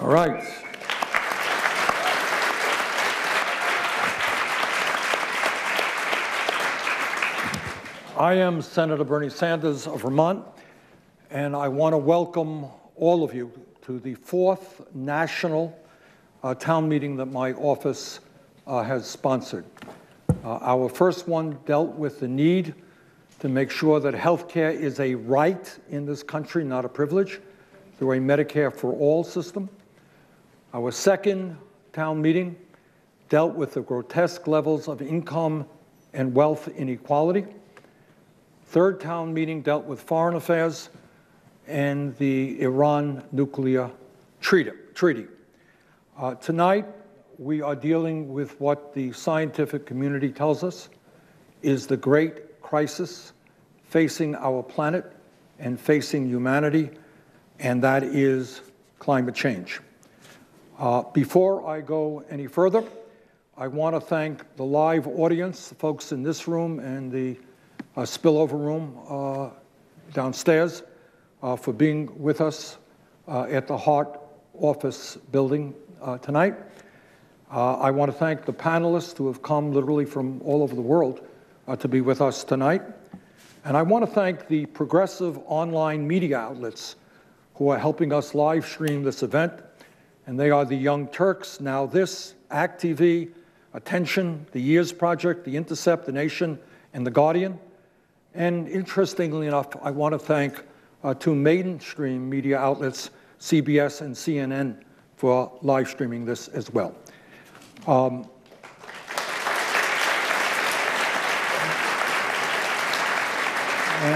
All right. I am Senator Bernie Sanders of Vermont, and I want to welcome all of you to the 4th national town meeting that my office has sponsored. Our first one dealt with the need to make sure that health care is a right in this country, not a privilege, through a Medicare for All system. Our second town meeting dealt with the grotesque levels of income and wealth inequality. Third town meeting dealt with foreign affairs and the Iran nuclear treaty. Tonight, we are dealing with what the scientific community tells us is the great crisis facing our planet and facing humanity, and that is climate change. Before I go any further, I want to thank the live audience, the folks in this room and the spillover room downstairs, for being with us at the Hart office building tonight. I want to thank the panelists who have come literally from all over the world to be with us tonight. And I want to thank the progressive online media outlets who are helping us live stream this event. And they are the Young Turks, Now This, Act TV, Attention, The Years Project, The Intercept, The Nation, and The Guardian. And interestingly enough, I want to thank two mainstream media outlets, CBS and CNN, for live streaming this as well. And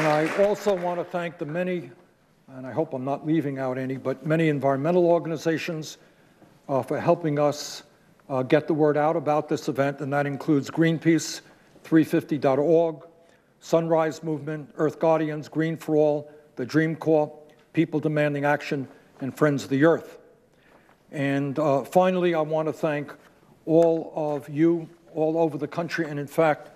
I also want to thank the many, and I hope I'm not leaving out any, but many environmental organizations for helping us get the word out about this event, and that includes Greenpeace, 350.org, Sunrise Movement, Earth Guardians, Green for All, the Dream Corps, People Demanding Action, and Friends of the Earth. And finally, I want to thank all of you all over the country and, in fact,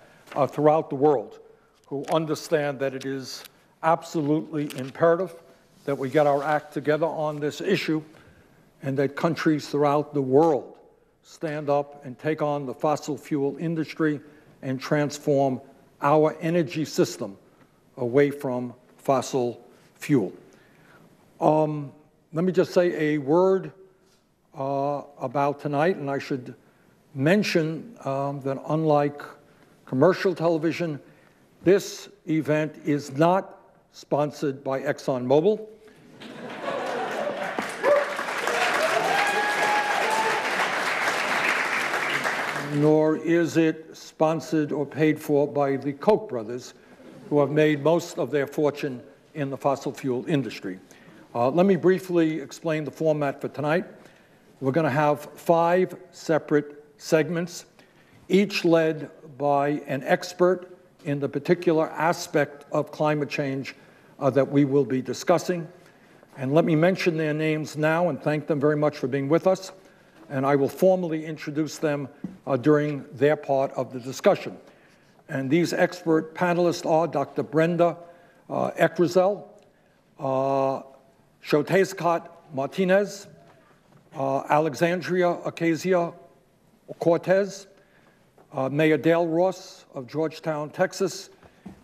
throughout the world who understand that it is absolutely imperative that we get our act together on this issue and that countries throughout the world stand up and take on the fossil fuel industry and transform our energy system away from fossil fuel. Let me just say a word about tonight, and I should mention that unlike commercial television, this event is not sponsored by ExxonMobil. Nor is it sponsored or paid for by the Koch brothers, who have made most of their fortune in the fossil fuel industry. Let me briefly explain the format for tonight. We're going to have 5 separate segments, each led by an expert in the particular aspect of climate change that we will be discussing. And let me mention their names now and thank them very much for being with us. And I will formally introduce them during their part of the discussion. And these expert panelists are Dr. Brenda Eckerzel, Ocasio Martinez, Alexandria Ocasio-Cortez, Mayor Dale Ross of Georgetown, Texas,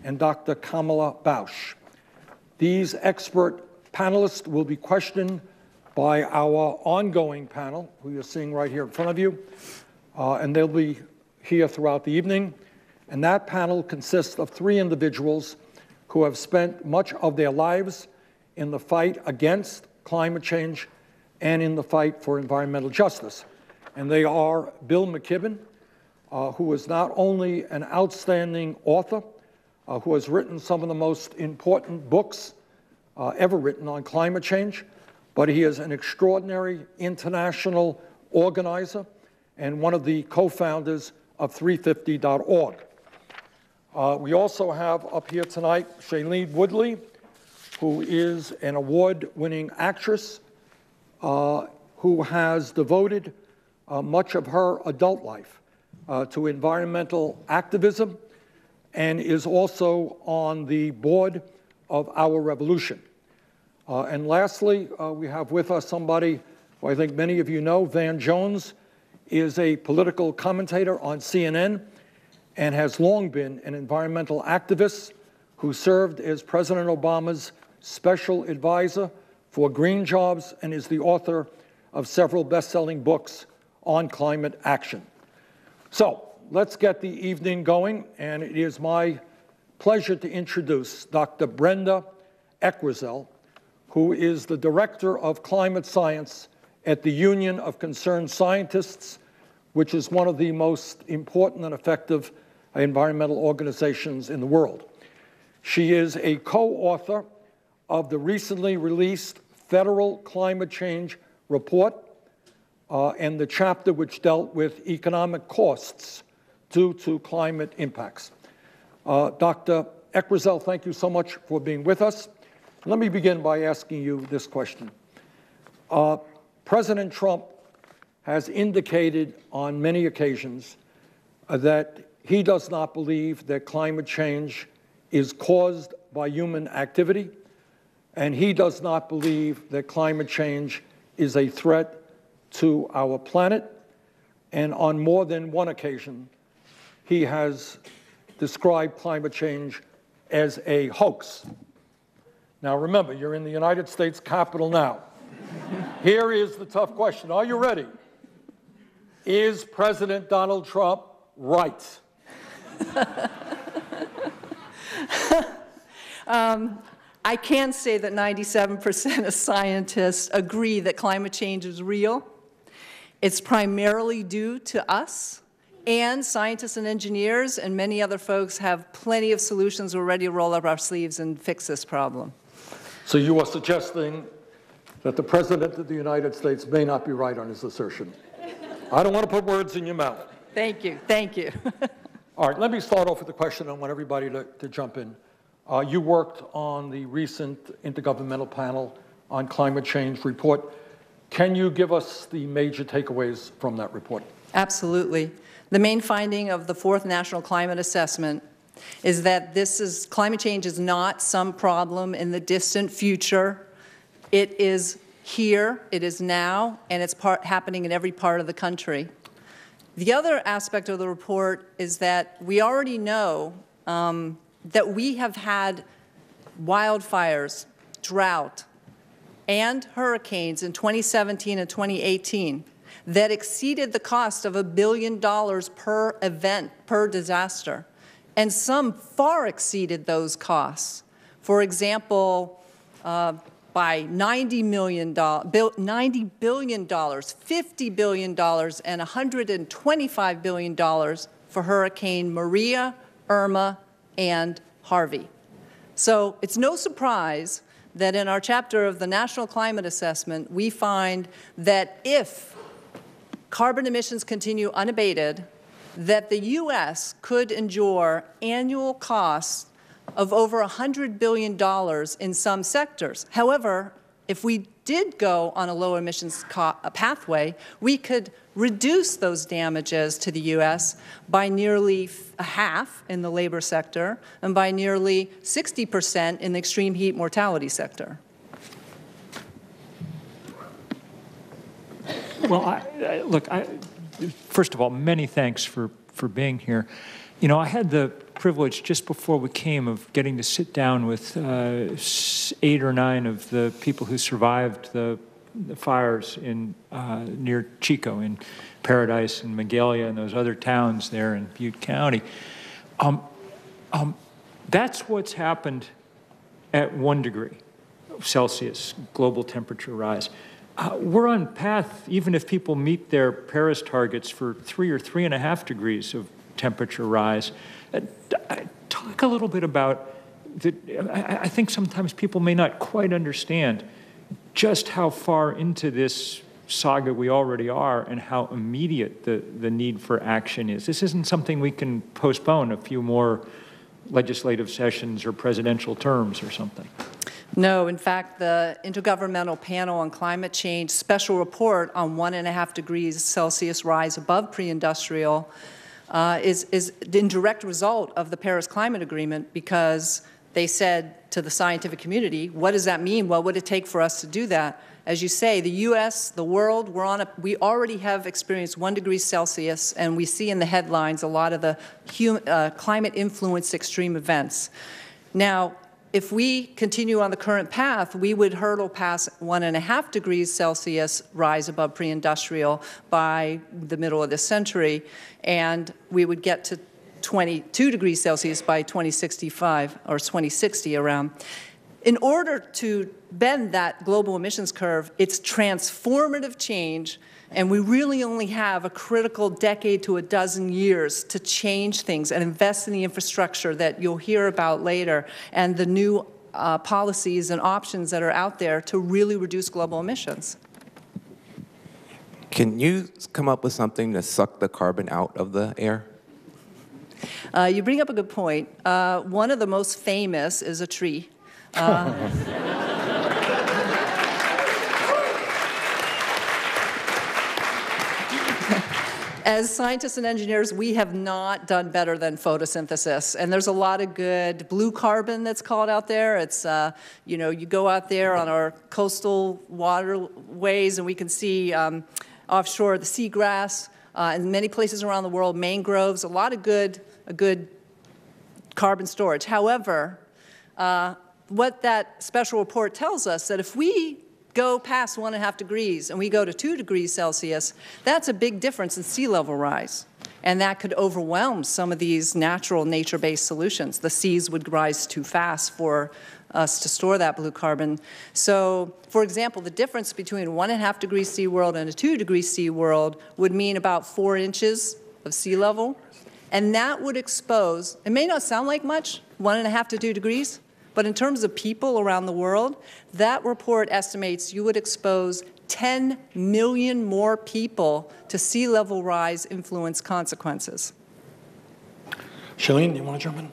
and Dr. Kamala Bausch. These expert panelists will be questioned by our ongoing panel, who you're seeing right here in front of you, and they'll be here throughout the evening. And that panel consists of 3 individuals who have spent much of their lives in the fight against climate change and in the fight for environmental justice. And they are Bill McKibben, who is not only an outstanding author, who has written some of the most important books ever written on climate change, but he is an extraordinary international organizer and one of the co-founders of 350.org. We also have up here tonight Shailene Woodley, who is an award-winning actress who has devoted much of her adult life to environmental activism and is also on the board of Our Revolution. And lastly, we have with us somebody who I think many of you know. Van Jones is a political commentator on CNN and has long been an environmental activist who served as President Obama's special advisor for green jobs and is the author of several best-selling books on climate action. So let's get the evening going, and it is my pleasure to introduce Dr. Brenda Eckwitzel, who is the Director of Climate Science at the Union of Concerned Scientists, which is one of the most important and effective environmental organizations in the world. She is a co-author of the recently released Federal Climate Change Report and the chapter which dealt with economic costs due to climate impacts. Dr. Eckwitzel, thank you so much for being with us. Let me begin by asking you this question. President Trump has indicated on many occasions that he does not believe that climate change is caused by human activity, and he does not believe that climate change is a threat to our planet. And on more than one occasion, he has described climate change as a hoax. Now remember, you're in the United States Capitol now. Here is the tough question. Are you ready? Is President Donald Trump right? I can say that 97% of scientists agree that climate change is real. It's primarily due to us, and scientists and engineers and many other folks have plenty of solutions. We're ready to roll up our sleeves and fix this problem. So you are suggesting that the President of the United States may not be right on his assertion. I don't want to put words in your mouth. Thank you. Thank you. All right, let me start off with a question. I want everybody to jump in. You worked on the recent Intergovernmental Panel on Climate Change report. Can you give us the major takeaways from that report? Absolutely. The main finding of the fourth National Climate Assessment is that climate change is not some problem in the distant future. It is here, it is now, and it's happening in every part of the country. The other aspect of the report is that we already know that we have had wildfires, drought, and hurricanes in 2017 and 2018 that exceeded the cost of $1 billion per event, per disaster. And some far exceeded those costs. For example, by $90 billion, $50 billion, and $125 billion for Hurricane Maria, Irma, and Harvey. So it's no surprise that in our chapter of the National Climate Assessment, we find that if carbon emissions continue unabated, that the U.S. could endure annual costs of over $100 billion in some sectors. However, if we did go on a low emissions pathway, we could reduce those damages to the U.S. by nearly half in the labor sector and by nearly 60% in the extreme heat mortality sector. Well, look, first of all, many thanks for being here. You know, I had the privilege just before we came of getting to sit down with 8 or 9 of the people who survived the fires in near Chico, in Paradise and Magalia and those other towns there in Butte County. That's what's happened at 1 degree Celsius global temperature rise. We're on path, even if people meet their Paris targets, for 3 or 3.5 degrees of temperature rise. Talk a little bit about I think sometimes people may not quite understand just how far into this saga we already are and how immediate the need for action is. This isn't something we can postpone a few more legislative sessions or presidential terms or something. No, in fact, the Intergovernmental Panel on Climate Change special report on 1.5 degrees Celsius rise above pre-industrial is in direct result of the Paris Climate Agreement, because they said to the scientific community, what does that mean? What would it take for us to do that? as you say, the U.S., the world, we already have experienced 1 degree Celsius, and we see in the headlines a lot of the climate-influenced extreme events. Now, if we continue on the current path, we would hurdle past 1.5 degrees Celsius rise above pre-industrial by the middle of this century, and we would get to 22 degrees Celsius by 2065 or 2060 around. In order to bend that global emissions curve, it's transformative change, and we really only have a critical decade to a dozen years to change things and invest in the infrastructure that you'll hear about later and the new policies and options that are out there to really reduce global emissions. Can you come up with something to suck the carbon out of the air? You bring up a good point. One of the most famous is a tree. As scientists and engineers, we have not done better than photosynthesis. And there's a lot of good blue carbon that's called out there. It's, you know, you go out there on our coastal waterways and we can see offshore the seagrass, in many places around the world, mangroves, a lot of good carbon storage. However, what that special report tells us that if we go past 1.5 degrees and we go to 2 degrees Celsius, that's a big difference in sea level rise. And that could overwhelm some of these natural nature-based solutions. The seas would rise too fast for us to store that blue carbon. So, for example, the difference between 1.5 degree sea world and a 2 degree sea world would mean about 4 inches of sea level. And that would expose, it may not sound like much, 1.5 to 2 degrees, but in terms of people around the world, that report estimates you would expose 10 million more people to sea level rise influence consequences. Shailene, do you want to jump in?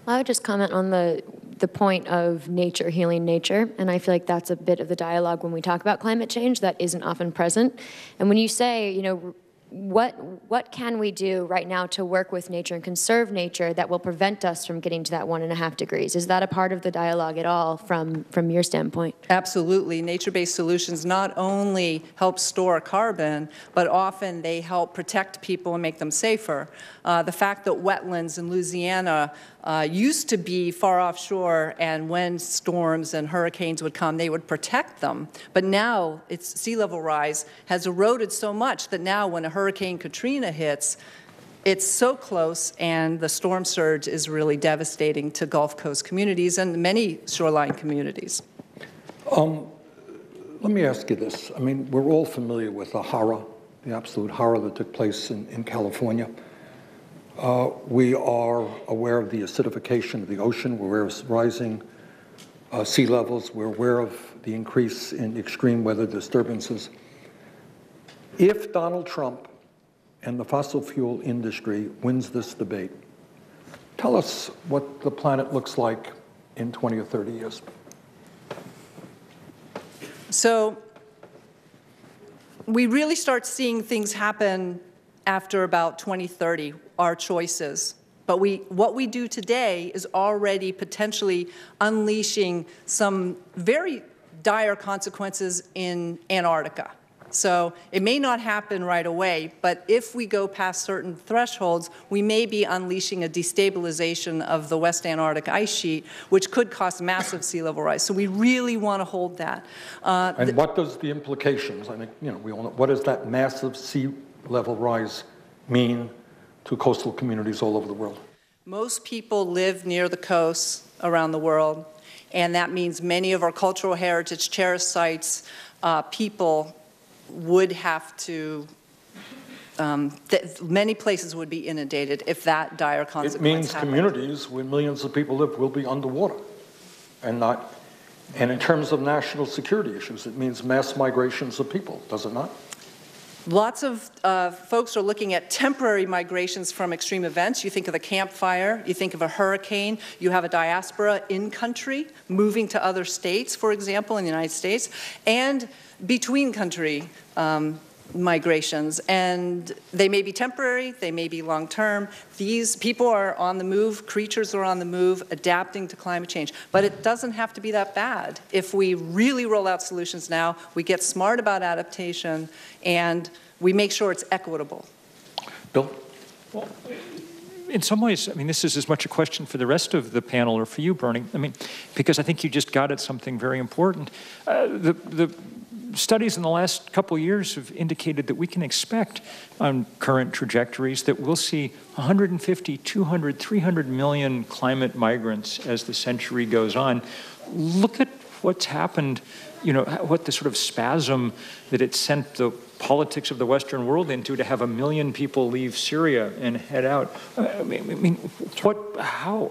I would just comment on the point of nature healing nature, and I feel like that's a bit of the dialogue when we talk about climate change that isn't often present. And when you say, you know, what can we do right now to work with nature and conserve nature that will prevent us from getting to that 1.5 degrees? Is that a part of the dialogue at all from your standpoint? Absolutely. Nature-based solutions not only help store carbon, but often they help protect people and make them safer. The fact that wetlands in Louisiana used to be far offshore, and when storms and hurricanes would come, they would protect them. But now its sea level rise has eroded so much that now when a Hurricane Katrina hits, it's so close, and the storm surge is really devastating to Gulf Coast communities and many shoreline communities. Let me ask you this. I mean, we're all familiar with the horror, the absolute horror that took place in California. We are aware of the acidification of the ocean. We're aware of rising sea levels. We're aware of the increase in extreme weather disturbances. If Donald Trump and the fossil fuel industry wins this debate, tell us what the planet looks like in 20 or 30 years. So we really start seeing things happen after about 2030, our choices. But what we do today is already potentially unleashing some very dire consequences in Antarctica. So it may not happen right away, but if we go past certain thresholds, we may be unleashing a destabilization of the West Antarctic ice sheet, which could cause massive sea level rise. So we really want to hold that. And what does the implications, I mean, you know, we all know, what does that massive sea level rise mean to coastal communities all over the world? Most people live near the coasts around the world, and that means many of our cultural heritage cherished sites, people would have to, many places would be inundated if that dire consequence It means happened. communities where millions of people live will be underwater and not, and in terms of national security issues, it means mass migrations of people, does it not? Lots of folks are looking at temporary migrations from extreme events. You think of a campfire, you think of a hurricane, you have a diaspora in country moving to other states, for example, in the United States, and between country migrations, and they may be temporary, they may be long-term. These people are on the move, creatures are on the move, adapting to climate change. But it doesn't have to be that bad. If we really roll out solutions now, we get smart about adaptation, and we make sure it's equitable. Bill? Well, in some ways, I mean, this is as much a question for the rest of the panel or for you, Bernie. I mean, because I think you just got at something very important. The studies in the last couple of years have indicated that we can expect on current trajectories that we'll see 150, 200, 300 million climate migrants as the century goes on. Look at what's happened, you know, what the sort of spasm that it sent the politics of the Western world into, to have 1 million people leave Syria and head out. I mean, how?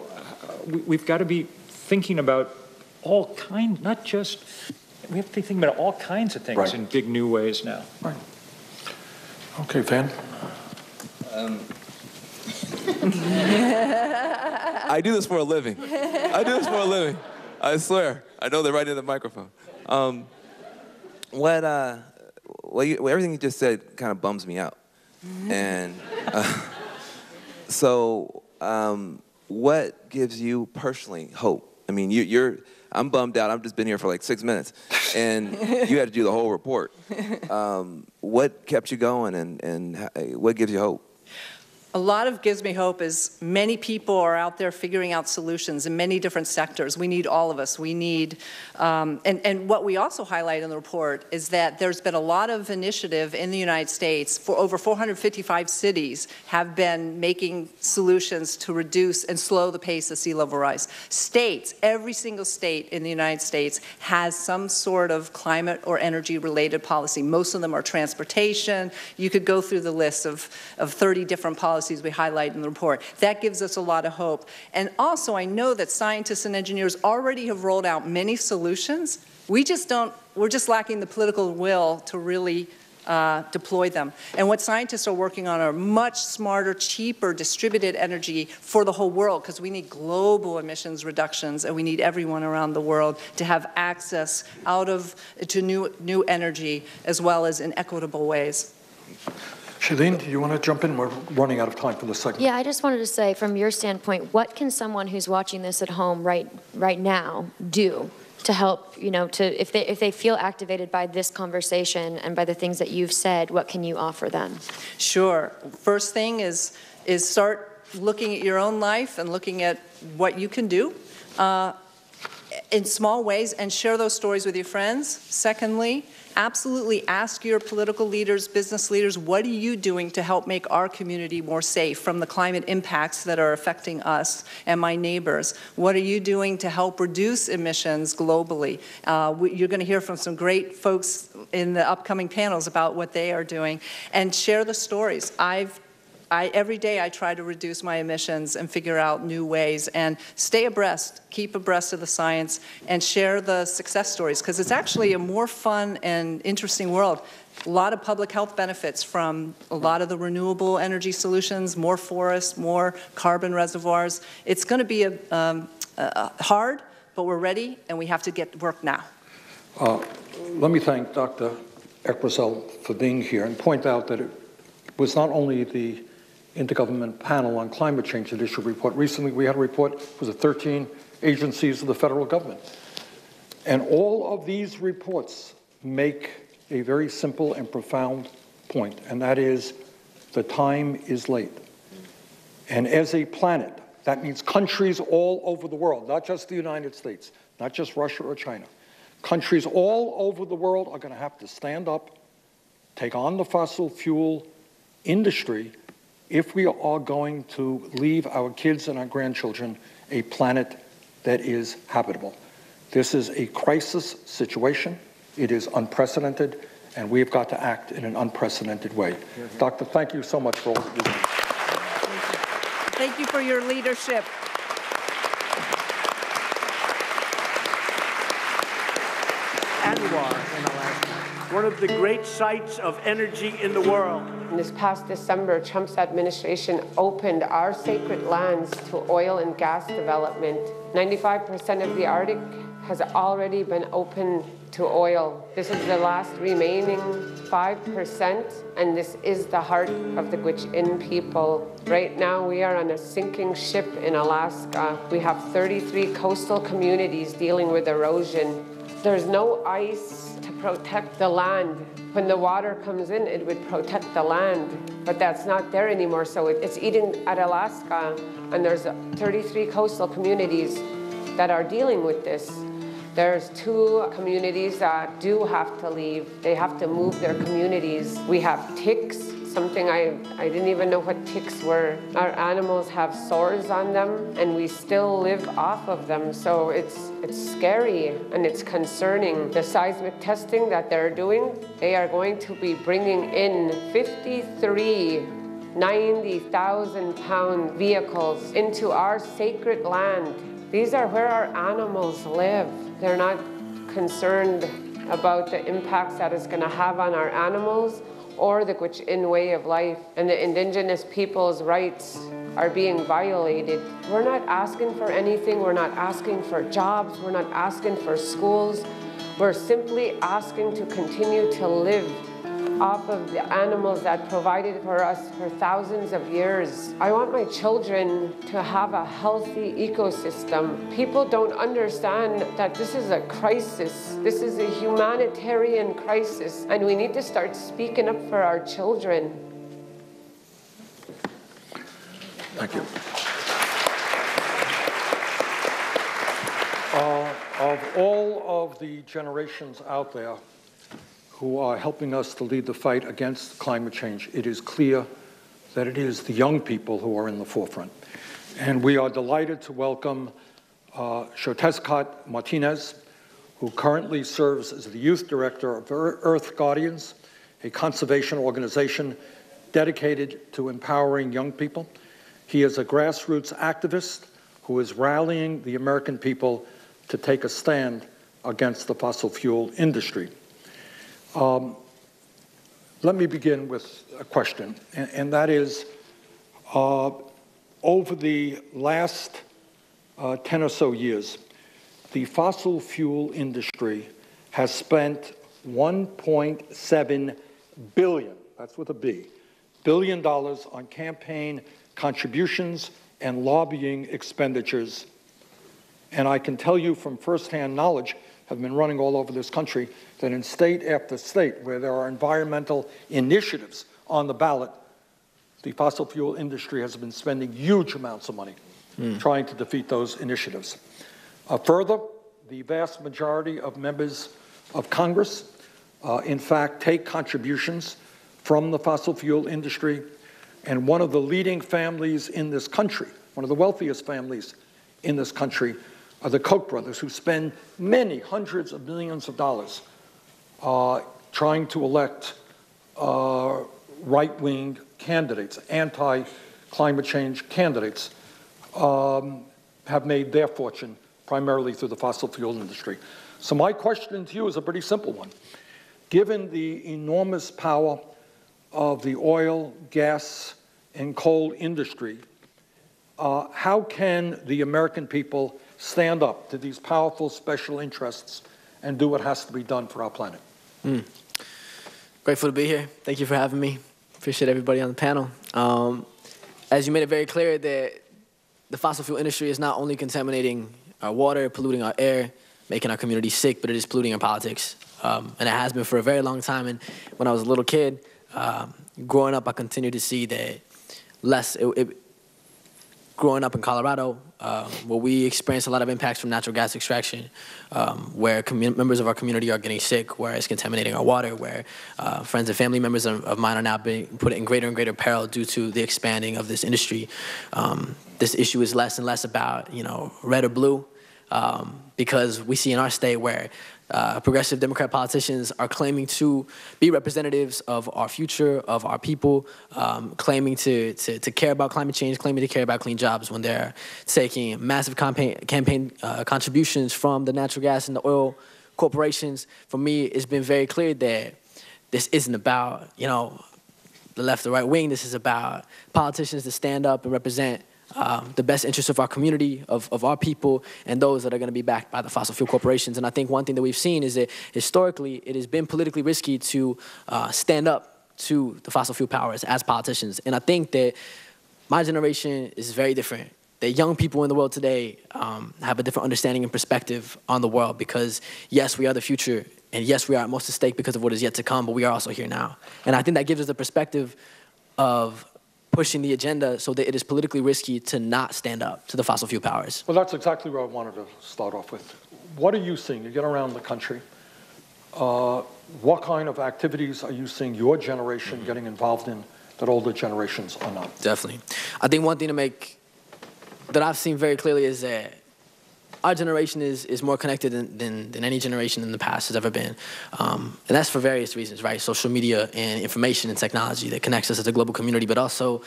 We've got to be thinking about all kinds, not just, we have to be thinking about all kinds of things in big new ways now. Right. Okay, Van. I do this for a living. I swear. I know they're right in the microphone. Everything you just said kind of bums me out. And what gives you personally hope? I mean, I'm bummed out. I've just been here for like 6 minutes, and you had to do the whole report. What kept you going, and what gives you hope? A lot of gives me hope is many people are out there figuring out solutions in many different sectors. We need all of us. We need, and what we also highlight in the report is that there's been a lot of initiative in the United States. For over 455 cities have been making solutions to reduce and slow the pace of sea level rise. States, every single state in the United States has some sort of climate or energy related policy. Most of them are transportation. You could go through the list of 30 different policies we highlight in the report. That gives us a lot of hope. And also, I know that scientists and engineers already have rolled out many solutions. We're just lacking the political will to really deploy them. And what scientists are working on are much smarter, cheaper, distributed energy for the whole world, because we need global emissions reductions, and we need everyone around the world to have access to new energy, as well as in equitable ways. Shailene, do you want to jump in? We're running out of time for this segment. Yeah, I just wanted to say, from your standpoint, what can someone who's watching this at home right now do to help, you know, if they feel activated by this conversation and by the things that you've said, what can you offer them? Sure. First thing is start looking at your own life and looking at what you can do in small ways, and share those stories with your friends. Secondly, absolutely ask your political leaders, business leaders, what are you doing to help make our community more safe from the climate impacts that are affecting us and my neighbors? What are you doing to help reduce emissions globally? You're going to hear from some great folks in the upcoming panels about what they are doing, and share the stories. Every day I try to reduce my emissions and figure out new ways, and stay abreast, keep abreast of the science, and share the success stories, because it's actually a more fun and interesting world. A lot of public health benefits from a lot of the renewable energy solutions, more forests, more carbon reservoirs. It's going to be hard, but we're ready, and we have to get to work now. Let me thank Dr. Eckresel for being here and point out that it was not only the Intergovernmental Panel on Climate Change that issued a report. Recently, we had a report, was it 13 agencies of the federal government. And all of these reports make a very simple and profound point, and that is the time is late. And as a planet, that means countries all over the world, not just the United States, not just Russia or China. Countries all over the world are going to have to stand up, take on the fossil fuel industry, if we are going to leave our kids and our grandchildren a planet that is habitable. This is a crisis situation. It is unprecedented, and we've got to act in an unprecedented way. Doctor, thank you so much for all that you're doing. Thank you for your leadership. Anwar in Alaska, one of the great sites of energy in the world. This past December, Trump's administration opened our sacred lands to oil and gas development. 95% of the Arctic has already been open to oil. This is the last remaining 5%, and this is the heart of the Gwich'in people. Right now, we are on a sinking ship in Alaska. We have 33 coastal communities dealing with erosion. There's no ice to protect the land. When the water comes in, it would protect the land, but that's not there anymore, so it's eating at Alaska, and there's 33 coastal communities that are dealing with this. There's 2 communities that do have to leave. They have to move their communities. We have ticks, something I didn't even know what ticks were. Our animals have sores on them, and we still live off of them. So it's scary and it's concerning. The seismic testing that they're doing, they are going to be bringing in 53 90,000-pound vehicles into our sacred land. These are where our animals live. They're not concerned about the impacts that it's going to have on our animals or the Gwich'in way of life. And the Indigenous people's rights are being violated. We're not asking for anything. We're not asking for jobs. We're not asking for schools. We're simply asking to continue to live off of the animals that provided for us for thousands of years. I want my children to have a healthy ecosystem. People don't understand that this is a crisis. This is a humanitarian crisis, and we need to start speaking up for our children. Thank you. Of all of the generations out there who are helping us to lead the fight against climate change, it is clear that it is the young people who are in the forefront. And we are delighted to welcome Xotezcat Martinez, who currently serves as the youth director of Earth Guardians, a conservation organization dedicated to empowering young people. He is a grassroots activist who is rallying the American people to take a stand against the fossil fuel industry. Let me begin with a question, and that is, over the last 10 or so years, the fossil fuel industry has spent $1.7 billion, that's with a B, $1 billion on campaign contributions and lobbying expenditures. And I can tell you from firsthand knowledge, have been running all over this country, that in state after state where there are environmental initiatives on the ballot, the fossil fuel industry has been spending huge amounts of money trying to defeat those initiatives. Further, the vast majority of members of Congress, in fact, take contributions from the fossil fuel industry, and one of the leading families in this country, one of the wealthiest families in this country, are the Koch brothers, who spend many hundreds of millions of dollars trying to elect right-wing candidates, anti-climate change candidates, have made their fortune primarily through the fossil fuel industry. So my question to you is a pretty simple one. Given the enormous power of the oil, gas, and coal industry, how can the American people stand up to these powerful special interests and do what has to be done for our planet? Grateful to be here. Thank you for having me. Appreciate everybody on the panel. As you made it very clear that the fossil fuel industry is not only contaminating our water, polluting our air, making our community sick, but it is polluting our politics. And it has been for a very long time. And when I was a little kid, growing up, I continued to see that growing up in Colorado, where we experienced a lot of impacts from natural gas extraction, where members of our community are getting sick, where it's contaminating our water, where friends and family members of mine are now being put in greater and greater peril due to the expanding of this industry. This issue is less and less about, red or blue, because we see in our state where progressive Democrat politicians are claiming to be representatives of our future, of our people, claiming to care about climate change, claiming to care about clean jobs, when they're taking massive campaign contributions from the natural gas and the oil corporations. For me, it's been very clear that this isn't about, the left or right wing. This is about politicians that stand up and represent the best interests of our community, of our people, and those that are going to be backed by the fossil fuel corporations. And I think one thing that we've seen is that historically it has been politically risky to stand up to the fossil fuel powers as politicians. And I think that my generation is very different. That young people in the world today have a different understanding and perspective on the world because, yes, we are the future, and yes, we are at most at stake because of what is yet to come, but we are also here now. And I think that gives us the perspective of pushing the agenda so that it is politically risky to not stand up to the fossil fuel powers. Well, that's exactly where I wanted to start off with. What are you seeing? You get around the country. What kind of activities are you seeing your generation getting involved in that older generations are not? Definitely. I think one thing that I've seen very clearly is that our generation is more connected than any generation in the past has ever been. And that's for various reasons, right? Social media and information and technology that connects us as a global community, but also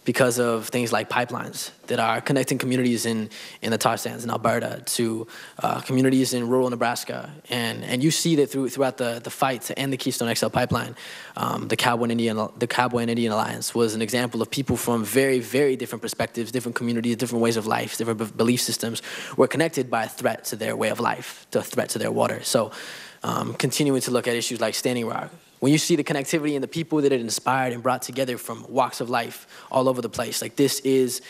because of things like pipelines that are connecting communities in the tar sands in Alberta to communities in rural Nebraska. And you see that throughout the fight to end the Keystone XL pipeline, the Cowboy and Indian Alliance was an example of people from very, very different perspectives, different communities, different ways of life, different belief systems were connected by a threat to their way of life, to a threat to their water. So continuing to look at issues like Standing Rock, when you see the connectivity and the people that it inspired and brought together from walks of life all over the place, like this is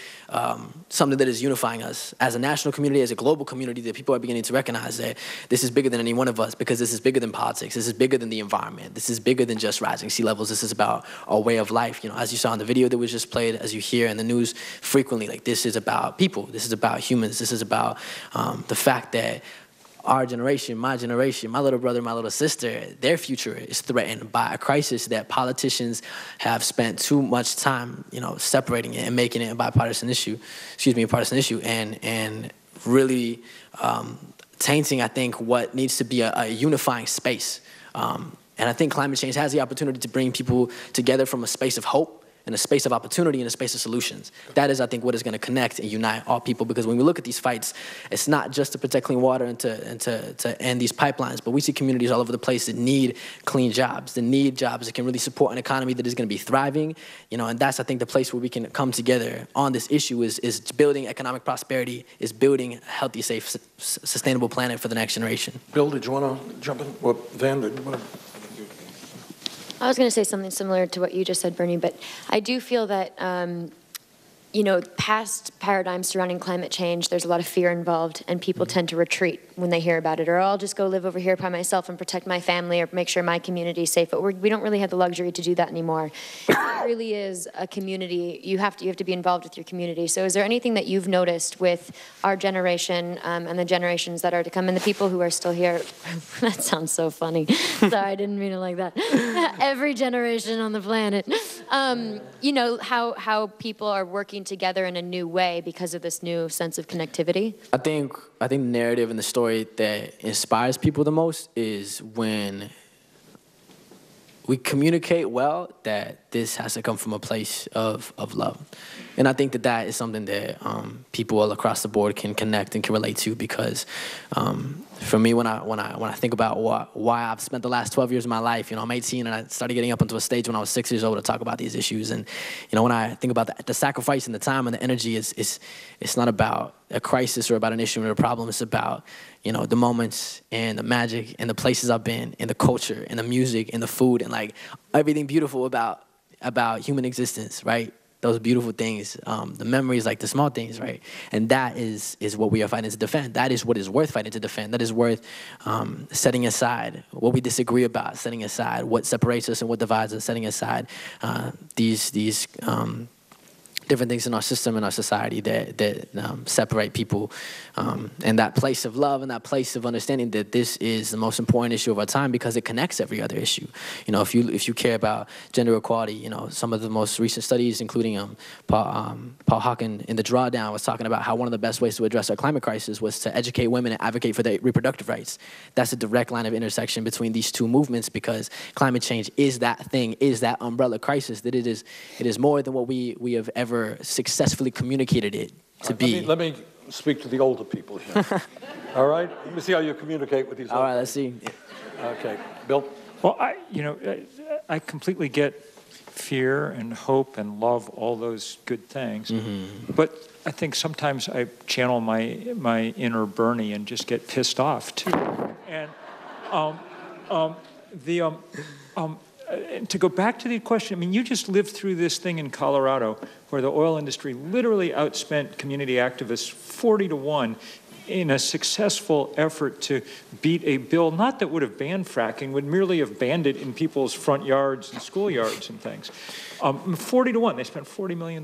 something that is unifying us as a national community, as a global community, that people are beginning to recognize that this is bigger than any one of us because this is bigger than politics, this is bigger than the environment, this is bigger than just rising sea levels, this is about our way of life. You know, as you saw in the video that was just played, as you hear in the news frequently, like this is about people, this is about humans, this is about the fact that our generation, my little brother, my little sister, their future is threatened by a crisis that politicians have spent too much time, you know, separating it and making it a partisan issue, and really tainting, I think, what needs to be a unifying space. And I think climate change has the opportunity to bring people together from a space of hope, in a space of opportunity, in a space of solutions. That is, I think, what is going to connect and unite all people, because when we look at these fights, it's not just to protect clean water and to end these pipelines, but we see communities all over the place that need clean jobs, that need jobs that can really support an economy that is going to be thriving, you know, and that's, I think, the place where we can come together on this issue is building economic prosperity, is building a healthy, safe, sustainable planet for the next generation. Bill, did you want to jump in? Or Van, did you want to? I was going to say something similar to what you just said, Bernie, but I do feel that, you know, past paradigms surrounding climate change, there's a lot of fear involved, and people tend to retreat when they hear about it, or I'll just go live over here by myself and protect my family or make sure my community is safe. But we don't really have the luxury to do that anymore. It really is a community. You have to be involved with your community. So is there anything that you've noticed with our generation and the generations that are to come and the people who are still here? That sounds so funny. Sorry, I didn't mean it like that. Every generation on the planet. You know, how people are working together in a new way because of this new sense of connectivity? I think the narrative and the story that inspires people the most is when we communicate well that this has to come from a place of love. And I think that is something that people all across the board can connect and can relate to, because for me, when I think about why I've spent the last 12 years of my life, you know, I'm 18 and I started getting up onto a stage when I was 6 years old to talk about these issues. And, you know, when I think about the sacrifice and the time and the energy, it's not about a crisis or about an issue or a problem. It's about, you know, the moments and the magic and the places I've been and the culture and the music and the food and like everything beautiful about human existence, right? Those beautiful things, the memories, like the small things, right? And that is what we are fighting to defend. That is what is worth fighting to defend. That is worth setting aside what we disagree about, setting aside what separates us and what divides us, setting aside these different things in our system and our society that separate people, and that place of love and that place of understanding that this is the most important issue of our time because it connects every other issue. You know, if you care about gender equality, you know, some of the most recent studies, including Paul Hawken in The Drawdown, was talking about how one of the best ways to address our climate crisis was to educate women and advocate for their reproductive rights. That's a direct line of intersection between these two movements, because climate change is that thing, is that umbrella crisis, that it is more than what we have ever successfully communicated it to be. Let me speak to the older people here. All right? Let me see how you communicate with these older people. All right, let's see. Okay. Bill? Well, I completely get fear and hope and love, all those good things. But I think sometimes I channel my inner Bernie and just get pissed off too. And to go back to the question, I mean, you just lived through this thing in Colorado where the oil industry literally outspent community activists 40-1 in a successful effort to beat a bill, not that would have banned fracking, would merely have banned it in people's front yards and schoolyards and things. 40-1, they spent $40 million.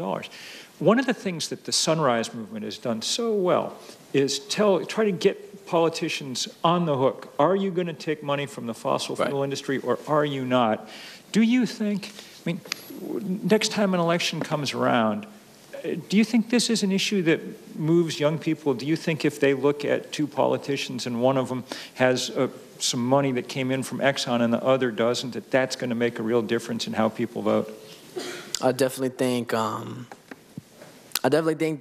One of the things that the Sunrise Movement has done so well is try to get politicians on the hook. Are you going to take money from the fossil fuel industry or are you not? Do you think, I mean, next time an election comes around, do you think this is an issue that moves young people? Do you think if they look at two politicians and one of them has some money that came in from Exxon and the other doesn't, that that's going to make a real difference in how people vote? I definitely think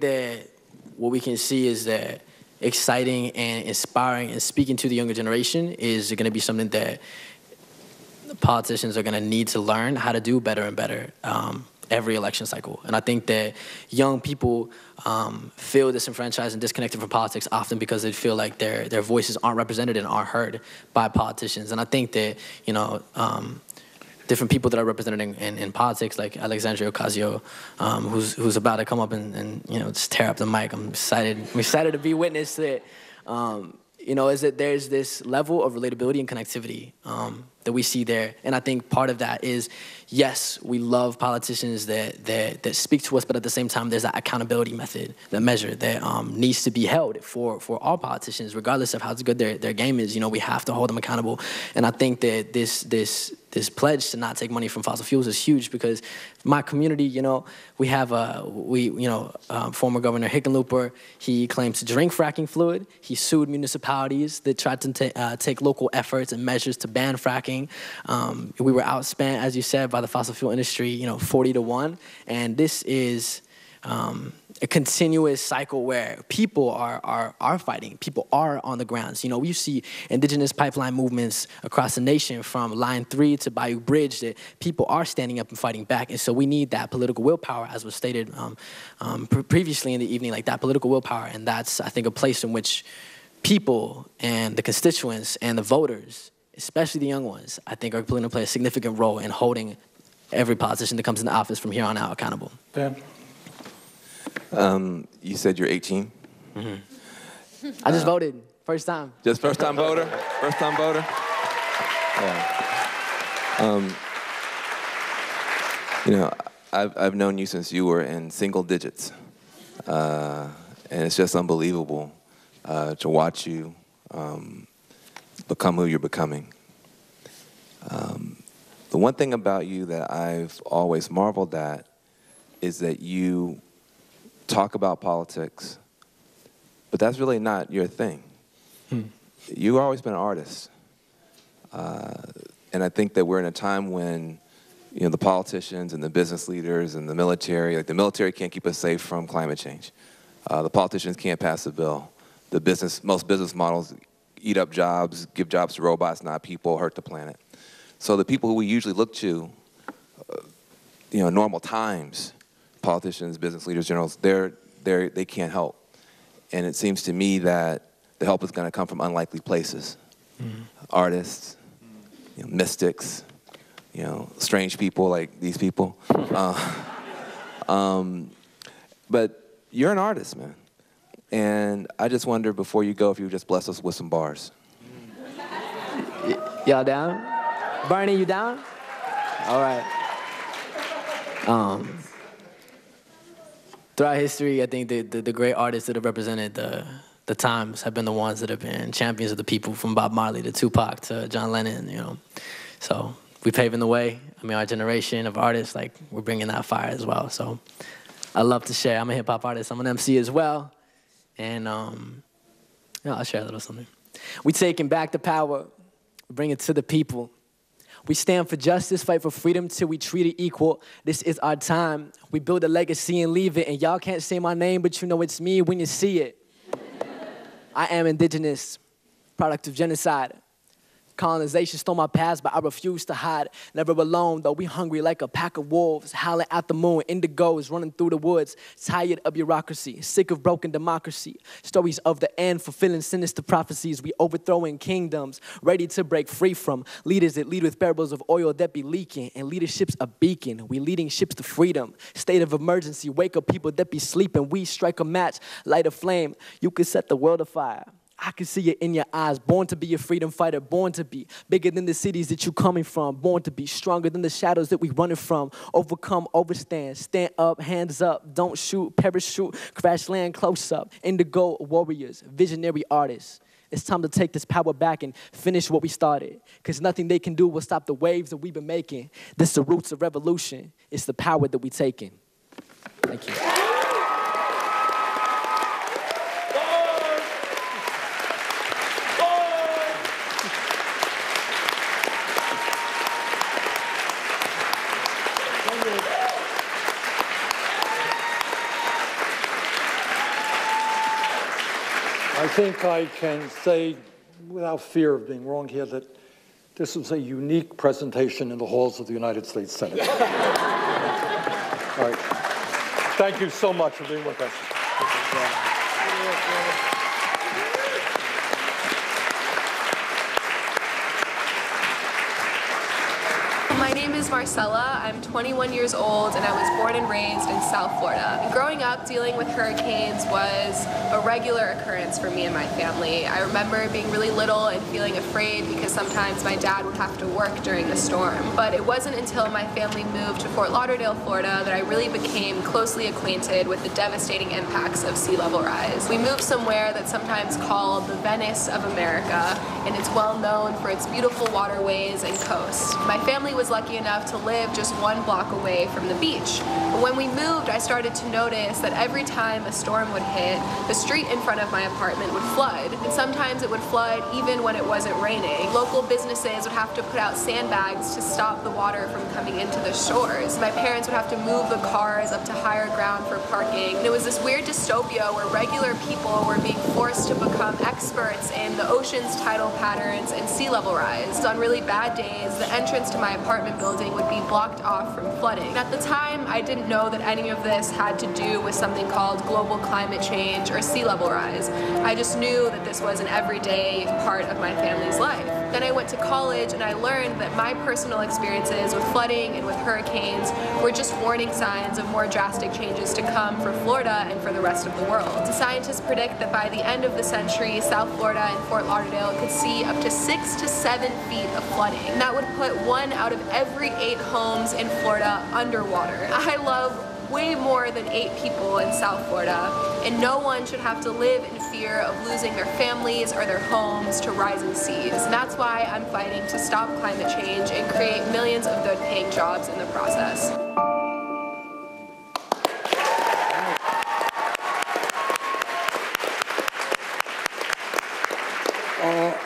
that what we can see is that exciting and inspiring and speaking to the younger generation is going to be something that politicians are going to need to learn how to do better and better every election cycle. And I think that young people feel disenfranchised and disconnected from politics often because they feel like their voices aren't represented and aren't heard by politicians. And I think that, you know, different people that are represented in politics, like Alexandria Ocasio, who's about to come up and you know, just tear up the mic. I'm excited to be witness to it. You know, is that there's this level of relatability and connectivity that we see there. And I think part of that is, yes, we love politicians that speak to us, but at the same time, there's that accountability method, that measure that needs to be held for all politicians, regardless of how good their game is. You know, we have to hold them accountable. And I think that this pledge to not take money from fossil fuels is huge because my community, you know, we have former Governor Hickenlooper. He claims to drink fracking fluid. He sued municipalities that tried to take local efforts and measures to ban fracking. We were outspent, as you said, by the fossil fuel industry, you know, 40-1. And this is a continuous cycle where people are fighting. People are on the grounds. You know, you see indigenous pipeline movements across the nation from Line 3 to Bayou Bridge that people are standing up and fighting back. And so we need that political willpower, as was stated previously in the evening, like that political willpower. And that's, I think, a place in which people and the constituents and the voters, especially the young ones, I think are going to play a significant role in holding every politician that comes into office from here on out accountable. Dan? You said you're 18? Mm-hmm. I just voted, first time. Just first time voter? First time voter? Yeah. You know, I've known you since you were in single digits. And it's just unbelievable to watch you become who you're becoming. The one thing about you that I've always marveled at is that you talk about politics, but that's really not your thing. You've always been an artist. And I think that we're in a time when, you know, the politicians and the business leaders and the military, like the military can't keep us safe from climate change. The politicians can't pass a bill. Most business models eat up jobs, give jobs to robots, not people, hurt the planet. So the people who we usually look to, you know, in normal times, politicians, business leaders, generals, they can't help. And it seems to me that the help is going to come from unlikely places. Mm-hmm. Artists, you know, mystics, you know, strange people like these people. But you're an artist, man. And I just wonder, before you go, if you would just bless us with some bars. Y'all down? Bernie, you down? All right. Throughout history, I think the great artists that have represented the times have been the ones that have been champions of the people, from Bob Marley to Tupac to John Lennon, you know. So we're paving the way. I mean, our generation of artists, like, we're bringing that fire as well. So I love to share. I'm a hip-hop artist. I'm an MC as well. And yeah, I'll share a little something. We taking back the power, bring it to the people. We stand for justice, fight for freedom till we treat it equal. This is our time. We build a legacy and leave it. And y'all can't say my name, but you know it's me when you see it. I am indigenous, product of genocide. Colonization stole my past, but I refuse to hide. Never alone, though we hungry like a pack of wolves, howling at the moon, indigos running through the woods, tired of bureaucracy, sick of broken democracy. Stories of the end, fulfilling sinister prophecies. We overthrowing kingdoms, ready to break free from leaders that lead with barrels of oil that be leaking, and leadership's a beacon. We leading ships to freedom. State of emergency, wake up people that be sleeping. We strike a match, light a flame. You can set the world afire. I can see it in your eyes. Born to be a freedom fighter, born to be bigger than the cities that you coming from. Born to be stronger than the shadows that we running from. Overcome, overstand, stand up, hands up. Don't shoot, parachute, crash land close up. Indigo warriors, visionary artists. It's time to take this power back and finish what we started. Because nothing they can do will stop the waves that we've been making. This is the roots of revolution. It's the power that we taking. Thank you. I think I can say, without fear of being wrong here, that this was a unique presentation in the halls of the United States Senate. All right. Thank you so much for being with us. My name is Marcella. I'm 21 years old and I was born and raised in South Florida. Growing up, dealing with hurricanes was a regular occurrence for me and my family. I remember being really little and feeling afraid because sometimes my dad would have to work during the storm. But it wasn't until my family moved to Fort Lauderdale, Florida that I really became closely acquainted with the devastating impacts of sea level rise. We moved somewhere that's sometimes called the Venice of America, and it's well known for its beautiful waterways and coast. My family was lucky enough to live just 1 block away from the beach. But when we moved, I started to notice that every time a storm would hit, the street in front of my apartment would flood. And sometimes it would flood even when it wasn't raining. Local businesses would have to put out sandbags to stop the water from coming into the shores. My parents would have to move the cars up to higher ground for parking. And it was this weird dystopia where regular people were being forced to become experts in the ocean's tidal patterns and sea level rise. So on really bad days, the entrance to my apartment building would be blocked off from flooding. At the time, I didn't know that any of this had to do with something called global climate change or sea level rise. I just knew that this was an everyday part of my family's life. Then I went to college and I learned that my personal experiences with flooding and with hurricanes were just warning signs of more drastic changes to come for Florida and for the rest of the world. Scientists predict that by the end of the century, South Florida and Fort Lauderdale could see up to 6 to 7 feet of flooding. And that would put 1 out of every 8 homes in Florida underwater. I love way more than 8 people in South Florida, and no one should have to live in fear of losing their families or their homes to rising seas. And that's why I'm fighting to stop climate change and create millions of good-paying jobs in the process.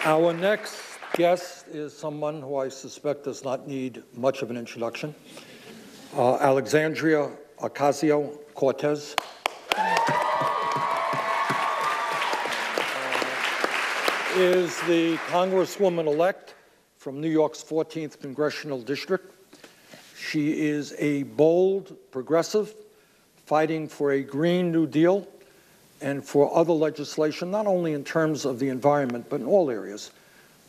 Our next guest is someone who I suspect does not need much of an introduction. Alexandria Ocasio-Cortez. Is the Congresswoman-elect from New York's 14th Congressional District. She is a bold progressive fighting for a Green New Deal and for other legislation, not only in terms of the environment, but in all areas.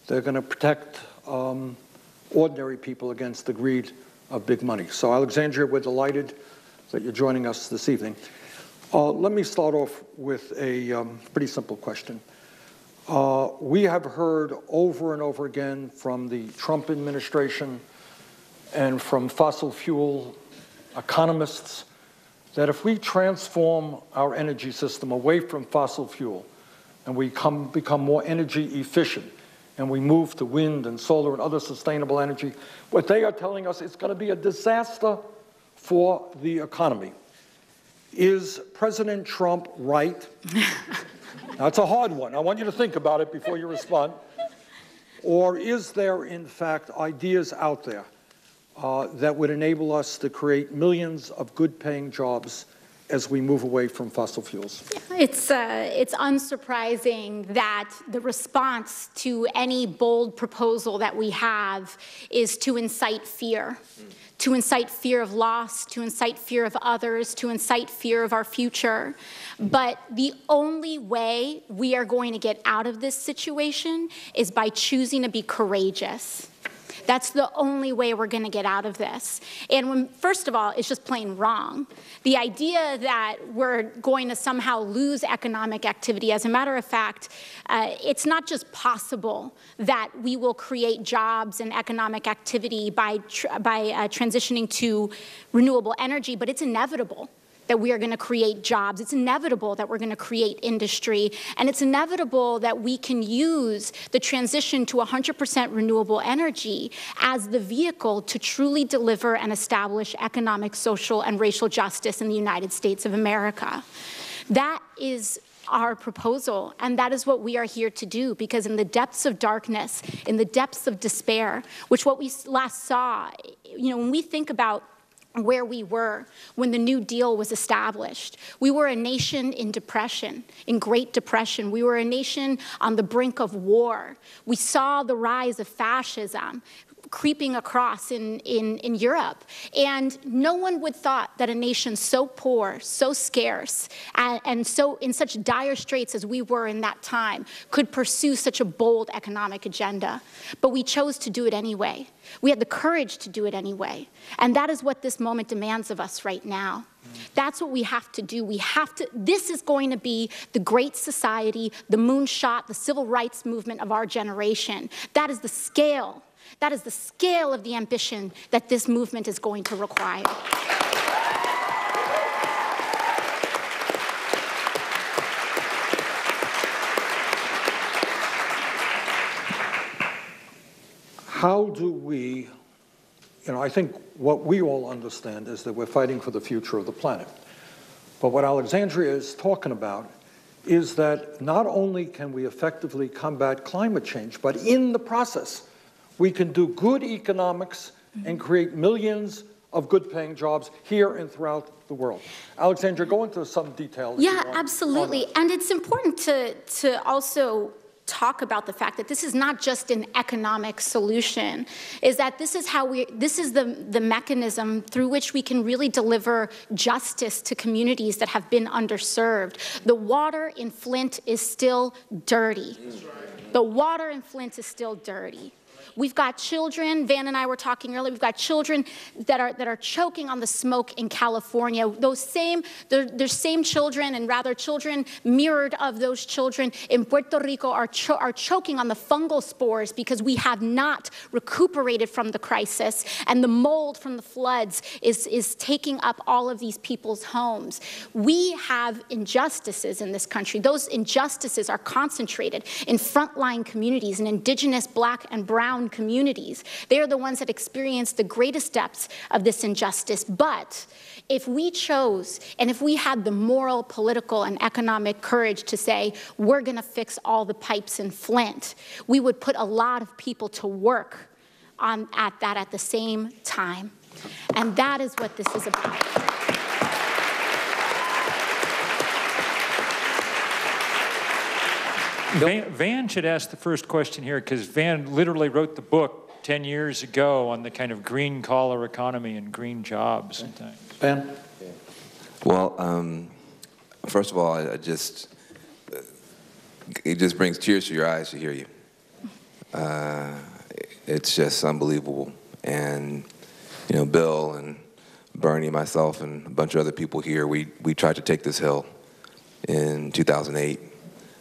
They're going to protect ordinary people against the greed of big money. So Alexandria, we're delighted that you're joining us this evening. Let me start off with a pretty simple question. We have heard over and over again from the Trump administration and from fossil fuel economists that if we transform our energy system away from fossil fuel and we become more energy efficient and we move to wind and solar and other sustainable energy, what they are telling us is going to be a disaster for the economy. Is President Trump right? Now, it's a hard one. I want you to think about it before you respond. Or is there, in fact, ideas out there that would enable us to create millions of good-paying jobs as we move away from fossil fuels? It's unsurprising that the response to any bold proposal that we have is to incite fear. To incite fear of loss, to incite fear of others, to incite fear of our future. But the only way we are going to get out of this situation is by choosing to be courageous. That's the only way we're going to get out of this. And first of all, it's just plain wrong. The idea that we're going to somehow lose economic activity, as a matter of fact, it's not just possible that we will create jobs and economic activity by transitioning to renewable energy, but it's inevitable that we are going to create jobs. It's inevitable that we're going to create industry. And it's inevitable that we can use the transition to 100% renewable energy as the vehicle to truly deliver and establish economic, social, and racial justice in the United States of America. That is our proposal, and that is what we are here to do, because in the depths of darkness, in the depths of despair, which what we last saw, when we think about where we were when the New Deal was established. We were a nation in depression, in Great Depression. We were a nation on the brink of war. We saw the rise of fascism creeping across in Europe. And no one would thought that a nation so poor, so scarce, and so in such dire straits as we were in that time could pursue such a bold economic agenda. But we chose to do it anyway. We had the courage to do it anyway. And that is what this moment demands of us right now. That's what we have to do. This is going to be the great society, the moonshot, the civil rights movement of our generation. That is the scale. That is the scale of the ambition that this movement is going to require. How do we, I think what we all understand is that we're fighting for the future of the planet. But what Alexandria is talking about is that not only can we effectively combat climate change, but in the process, we can do good economics and create millions of good-paying jobs here and throughout the world. Alexandria, go into some detail. Yeah, absolutely. And it's important to also talk about the fact that this is not just an economic solution, is that this is the mechanism through which we can really deliver justice to communities that have been underserved. The water in Flint is still dirty. The water in Flint is still dirty. We've got children, Van and I were talking earlier, we've got children that are choking on the smoke in California. Those same children, and rather children mirrored of those children in Puerto Rico are choking on the fungal spores because we have not recuperated from the crisis, and the mold from the floods is taking up all of these people's homes. We have injustices in this country. Those injustices are concentrated in frontline communities, in Indigenous, Black, and Brown communities. They are the ones that experience the greatest depths of this injustice. But if we chose, and if we had the moral, political, and economic courage to say, we're going to fix all the pipes in Flint, we would put a lot of people to work at that at the same time. And that is what this is about. Van should ask the first question here, because Van literally wrote the book 10 years ago on the kind of green collar economy and green jobs and things. Van? Well, first of all, it just brings tears to your eyes to hear you. It's just unbelievable. And, Bill and Bernie, myself, and a bunch of other people here, we tried to take this hill in 2008.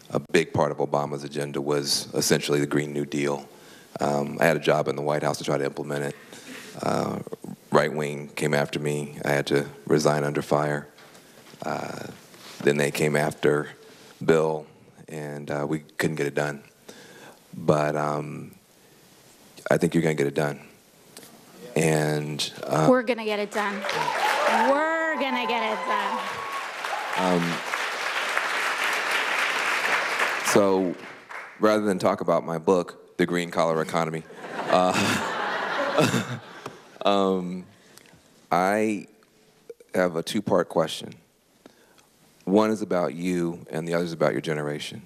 A big part of Obama's agenda was essentially the Green New Deal. I had a job in the White House to try to implement it. Right wing came after me. I had to resign under fire. Then they came after Bill, and we couldn't get it done. But I think you're going to get it done. And we're going to get it done. We're going to get it done. So rather than talk about my book, The Green Collar Economy, I have a two-part question. One is about you, and the other is about your generation.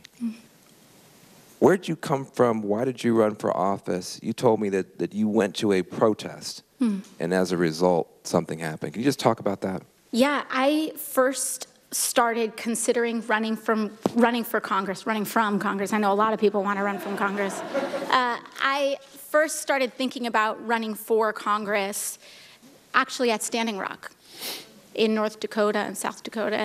Where did you come from? Why did you run for office? You told me that you went to a protest, and as a result, something happened. Can you just talk about that? Yeah, I first started considering running from Congress. I know a lot of people want to run from Congress. I first started thinking about running for Congress actually at Standing Rock in North Dakota and South Dakota.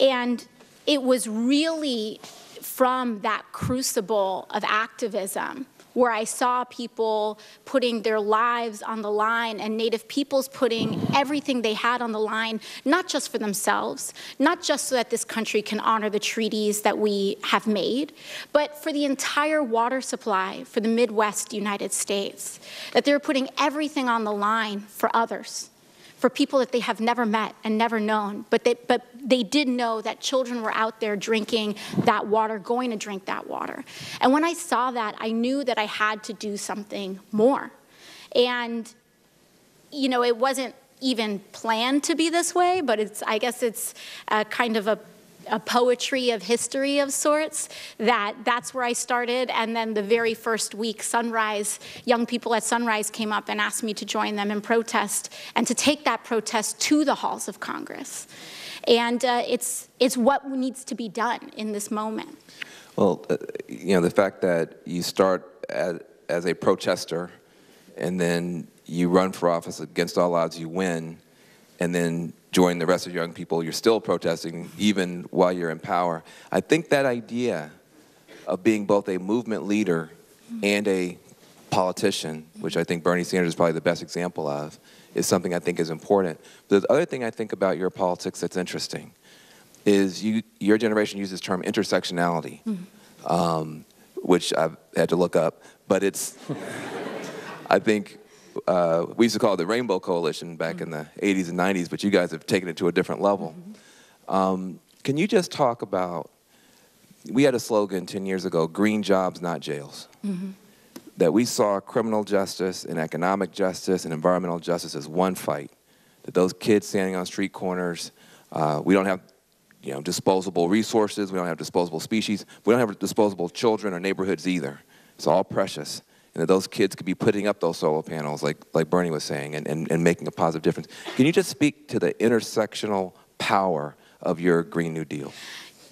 And it was really from that crucible of activism where I saw people putting their lives on the line and Native peoples putting everything they had on the line, not just for themselves, not just so that this country can honor the treaties that we have made, but for the entire water supply for the Midwest United States, that they're putting everything on the line for others, for people that they have never met and never known, but they did know that children were out there drinking that water, going to drink that water. And when I saw that, I knew that I had to do something more. And, you know, it wasn't even planned to be this way, but I guess it's kind of a poetry of history of sorts, that's where I started. And then the very first week, Sunrise, young people at Sunrise came up and asked me to join them in protest and to take that protest to the halls of Congress. And it's what needs to be done in this moment. Well, you know, the fact that you start as a protester and then you run for office against all odds, you win, and then join the rest of young people, you're still protesting even while you're in power. I think that idea of being both a movement leader and a politician, which I think Bernie Sanders is probably the best example of, is something I think is important. But the other thing I think about your politics that's interesting is your generation uses the term intersectionality, which I've had to look up, but it's, I think, we used to call it the Rainbow Coalition back in the 80s and 90s, but you guys have taken it to a different level. Can you just talk about, we had a slogan 10 years ago, green jobs, not jails. That we saw criminal justice and economic justice and environmental justice as one fight. That those kids standing on street corners, we don't have disposable resources, we don't have disposable species, we don't have disposable children or neighborhoods either. It's all precious. And that those kids could be putting up those solar panels, like Bernie was saying, and making a positive difference. Can you just speak to the intersectional power of your Green New Deal?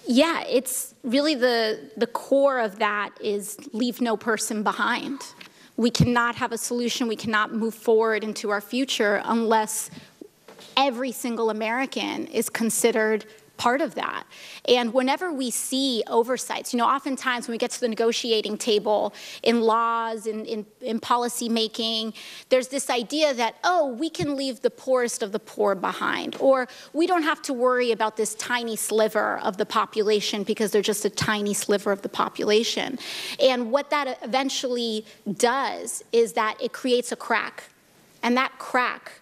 Yeah, it's really the core of that is leave no person behind. We cannot have a solution, we cannot move forward into our future unless every single American is considered part of that. And whenever we see oversights, oftentimes when we get to the negotiating table in laws, in policy making, there's this idea that, oh, we can leave the poorest of the poor behind, or we don't have to worry about this tiny sliver of the population because they're just a tiny sliver of the population. And what that eventually does is that it creates a crack. And that crack,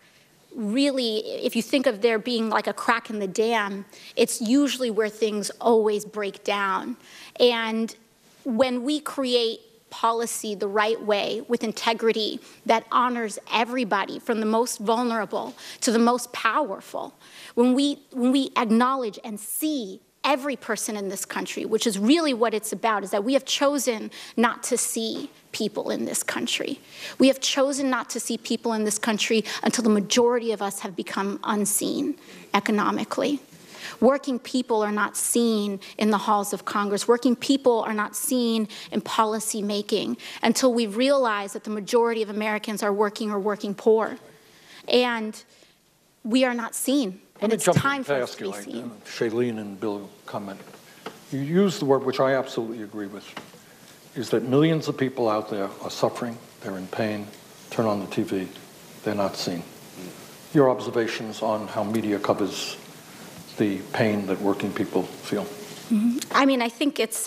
really, if you think of there being like a crack in the dam, it's usually where things always break down. And when we create policy the right way with integrity that honors everybody from the most vulnerable to the most powerful, when we acknowledge and see every person in this country, which is really what it's about, is that we have chosen not to see people in this country. We have chosen not to see people in this country until the majority of us have become unseen economically. Working people are not seen in the halls of Congress. Working people are not seen in policy making until we realize that the majority of Americans are working or working poor. And we are not seen. And it's time for us to be seen. Shailene and Bill commented. You used the word, which I absolutely agree with, is that millions of people out there are suffering, they're in pain, turn on the TV, they're not seen. Your observations on how media covers the pain that working people feel? I mean, I think it's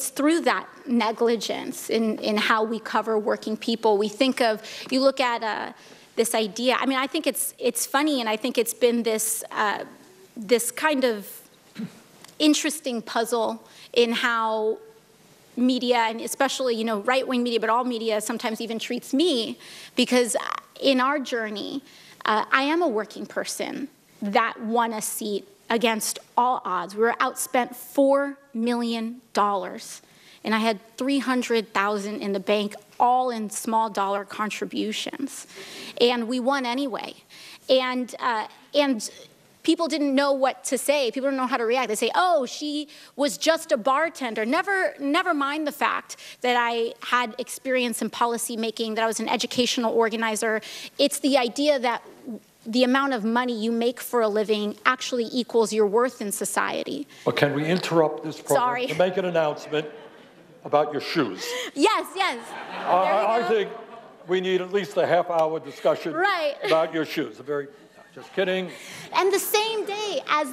through that negligence in how we cover working people. We think of, you look at this idea, I mean, I think it's funny, and I think it's been this kind of interesting puzzle in how media, and especially, right-wing media, but all media sometimes even treats me, because in our journey, I am a working person, that won a seat against all odds. We were outspent $4 million. And I had $300,000 in the bank, all in small dollar contributions. And we won anyway. And people didn't know what to say. People didn't know how to react. They say, oh, she was just a bartender. Never mind the fact that I had experience in policy making, that I was an educational organizer. It's the idea that the amount of money you make for a living actually equals your worth in society. But can we interrupt this program Sorry. to make an announcement about your shoes? Yes, yes. I think we need at least a half-hour discussion Right. about your shoes. Just kidding. And the same day as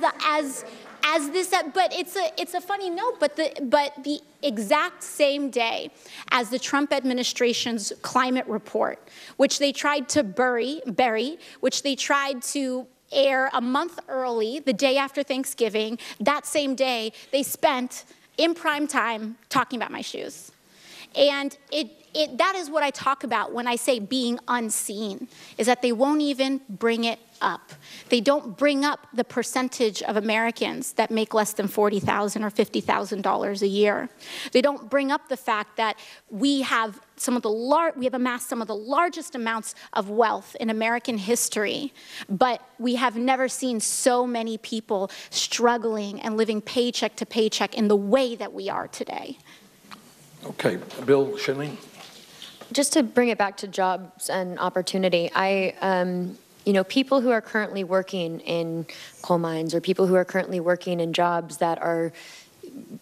this, but it's a funny note, but the exact same day as the Trump administration's climate report, which they tried to bury, which they tried to air a month early, the day after Thanksgiving, that same day they spent in prime time talking about my shoes. And that is what I talk about when I say being unseen, is that they won't even bring it up. They don't bring up the percentage of Americans that make less than $40,000 or $50,000 a year. They don't bring up the fact that we have amassed some of the largest amounts of wealth in American history, but we have never seen so many people struggling and living paycheck to paycheck in the way that we are today. Okay, Bill, Shailene? Just to bring it back to jobs and opportunity, people who are currently working in coal mines or people who are currently working in jobs that are,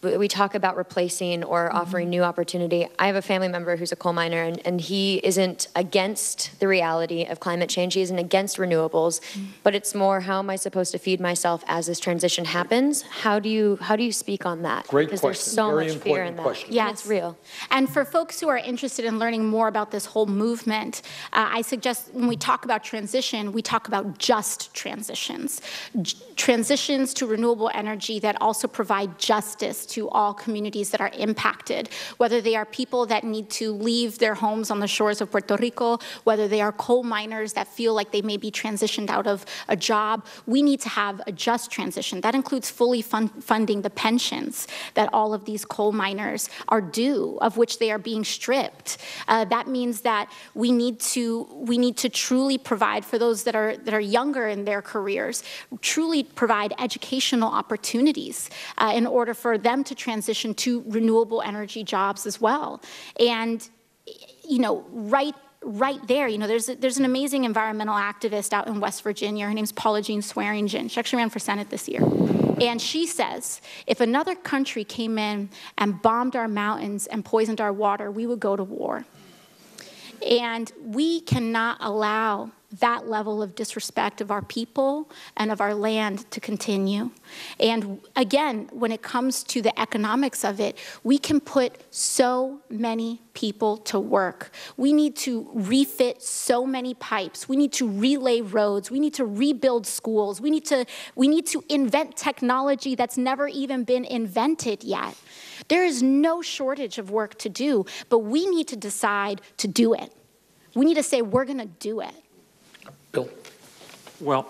we talk about replacing or offering new opportunity. I have a family member who's a coal miner, and he isn't against the reality of climate change. He isn't against renewables, but it's more, how am I supposed to feed myself as this transition happens? How do you speak on that? Great because question. There's so Very much fear in that. question. Yes. It's real. And for folks who are interested in learning more about this whole movement, I suggest when we talk about transition, we talk about just transitions. Transitions to renewable energy that also provide justice to all communities that are impacted, whether they are people that need to leave their homes on the shores of Puerto Rico, whether they are coal miners that feel like they may be transitioned out of a job. We need to have a just transition. That includes fully funding the pensions that all of these coal miners are due, of which they are being stripped. That means that we need to truly provide for those that are younger in their careers, truly provide educational opportunities in order for them to transition to renewable energy jobs as well. And, right there, there's an amazing environmental activist out in West Virginia. Her name's Paula Jean Swearingen. She actually ran for Senate this year. And she says, if another country came in and bombed our mountains and poisoned our water, we would go to war. And we cannot allow that level of disrespect of our people and of our land to continue. And again, when it comes to the economics of it, we can put so many people to work. We need to refit so many pipes. We need to relay roads. We need to rebuild schools. We need to invent technology that's never even been invented yet. There is no shortage of work to do, but we need to decide to do it. We need to say, we're going to do it. Bill? Well,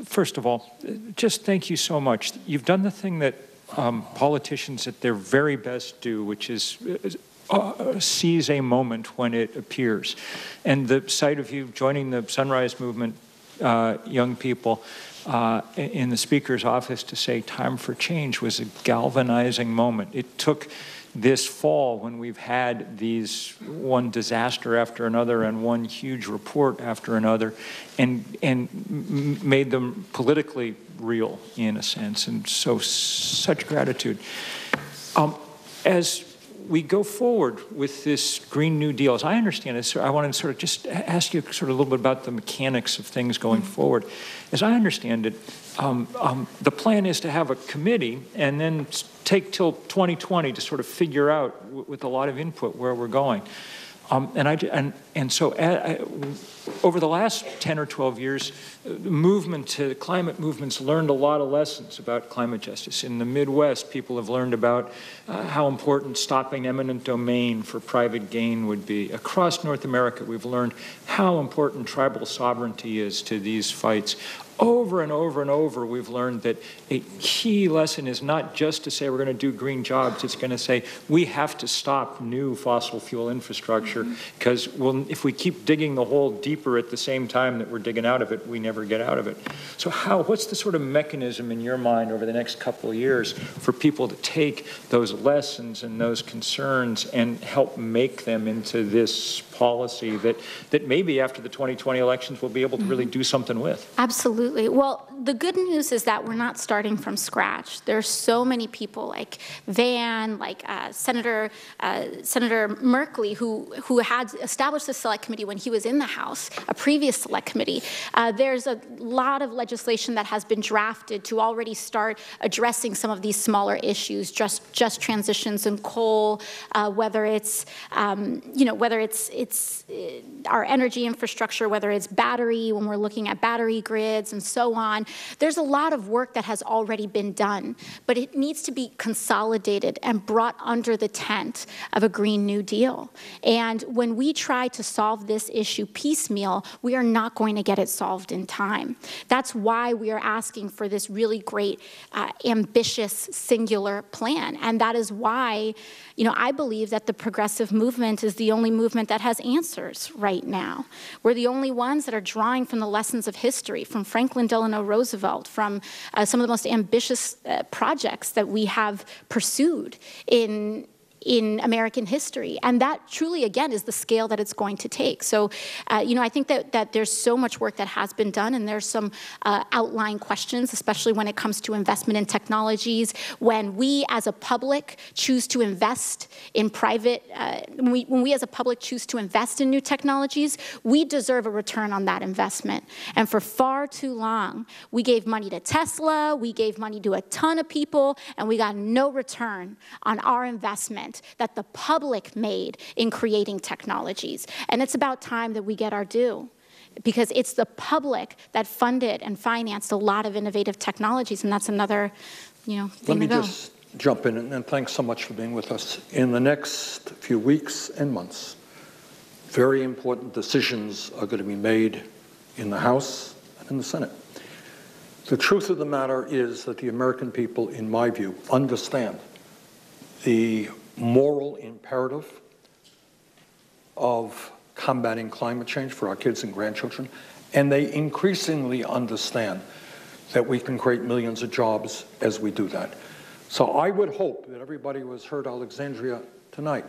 first of all, just thank you so much. You've done the thing that politicians at their very best do, which is seize a moment when it appears. And the sight of you joining the Sunrise Movement young people in the Speaker's office to say time for change was a galvanizing moment. It took this fall, when we've had these one disaster after another and one huge report after another, and made them politically real in a sense, and so such gratitude. As we go forward with this Green New Deal, as I understand it, so I want to sort of just ask you sort of a little bit about the mechanics of things going forward. As I understand it, the plan is to have a committee and then take till 2020 to sort of figure out with a lot of input where we're going. And And so over the last 10 or 12 years, climate movements learned a lot of lessons about climate justice. In the Midwest, people have learned about how important stopping eminent domain for private gain would be. Across North America, we've learned how important tribal sovereignty is to these fights. Over and over and over, we've learned that a key lesson is not just to say we're going to do green jobs, it's going to say we have to stop new fossil fuel infrastructure, because if we keep digging the hole deeper at the same time that we're digging out of it, we never get out of it. So what's the sort of mechanism in your mind over the next couple of years for people to take those lessons and those concerns and help make them into this policy that maybe after the 2020 elections we'll be able to really do something with? Absolutely. Well, the good news is that we're not starting from scratch. There's so many people like Van, like Senator Merkley, who had established the select committee when he was in the House, a previous select committee. There's a lot of legislation that has been drafted to already start addressing some of these smaller issues, just transitions in coal, whether it's our energy infrastructure, whether it's battery, when we're looking at battery grids and so on. There's a lot of work that has already been done, but it needs to be consolidated and brought under the tent of a Green New Deal. And when we try to solve this issue piecemeal, we are not going to get it solved in time. That's why we are asking for this really great, ambitious, singular plan. And that is why, I believe that the progressive movement is the only movement that has answers right now. We're the only ones that are drawing from the lessons of history, from Franklin Delano Roosevelt, from some of the most ambitious projects that we have pursued in American history. And that truly, again, is the scale that it's going to take. So, I think that there's so much work that has been done, and there's some outlying questions, especially when it comes to investment in technologies. When we as a public choose to invest in private, when we as a public choose to invest in new technologies, we deserve a return on that investment. And for far too long, we gave money to Tesla, we gave money to a ton of people, and we got no return on our investment that the public made in creating technologies. And it's about time that we get our due, because it's the public that funded and financed a lot of innovative technologies, and that's another, thing to go. Let me just jump in, and thanks so much for being with us. In the next few weeks and months, very important decisions are going to be made in the House and in the Senate. The truth of the matter is that the American people, in my view, understand the moral imperative of combating climate change for our kids and grandchildren, and they increasingly understand that we can create millions of jobs as we do that. So I would hope that everybody who has heard Alexandria tonight,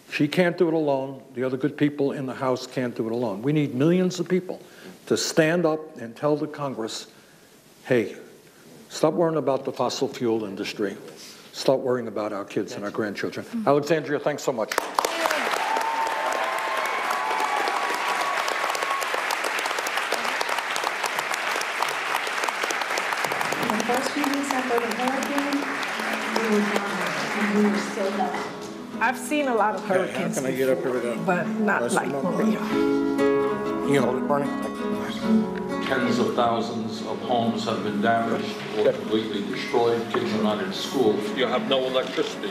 she can't do it alone, the other good people in the House can't do it alone. We need millions of people to stand up and tell the Congress, hey, stop worrying about the fossil fuel industry. Start worrying about our kids and our grandchildren. Alexandria, thanks so much. The first few weeks after the hurricane, we were down and we were still down. I've seen a lot of hurricanes Can I get up here with that? but not like Maria. You can hold it, Bernie. Tens of thousands of homes have been damaged or completely destroyed. Kids are not in school. You have no electricity.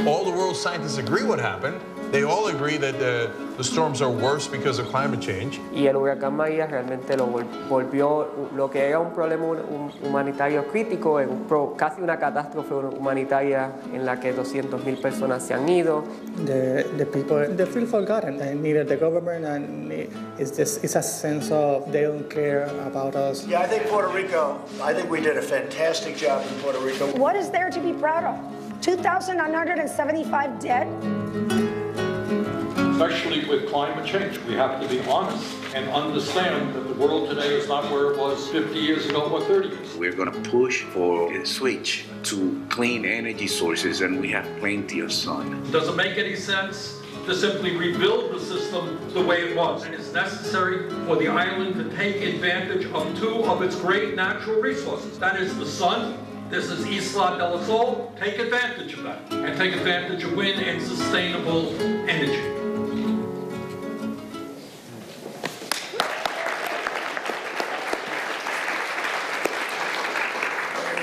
All the world scientists agree what happened. They all agree that the storms are worse because of climate change. Y el huracán María realmente lo volvió lo que era un problema humanitario crítico en casi una catástrofe humanitaria en la que 200,000 personas se han ido. The people, they feel forgotten, and neither the government and it's a sense of they don't care about us. Yeah, I think we did a fantastic job in Puerto Rico. What is there to be proud of? 2,975 dead? Especially with climate change, we have to be honest and understand that the world today is not where it was 50 years ago or 30 years. We're going to push for a switch to clean energy sources, and we have plenty of sun. Does it make any sense to simply rebuild the system the way it was? It is necessary for the island to take advantage of two of its great natural resources. That is the sun This is Isla del Sol. Take advantage of that, and take advantage of wind and sustainable energy.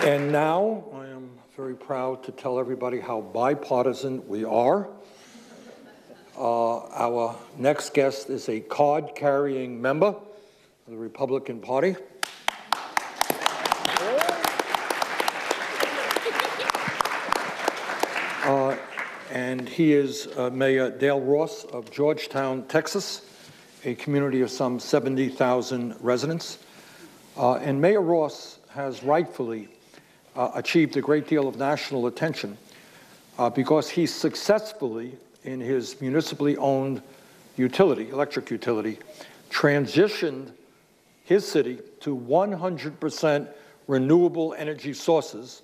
And now I am very proud to tell everybody how bipartisan we are. Our next guest is a card-carrying member of the Republican Party. And he is Mayor Dale Ross of Georgetown, Texas, a community of some 70,000 residents. And Mayor Ross has rightfully achieved a great deal of national attention because he successfully, in his municipally owned utility, electric utility, transitioned his city to 100% renewable energy sources.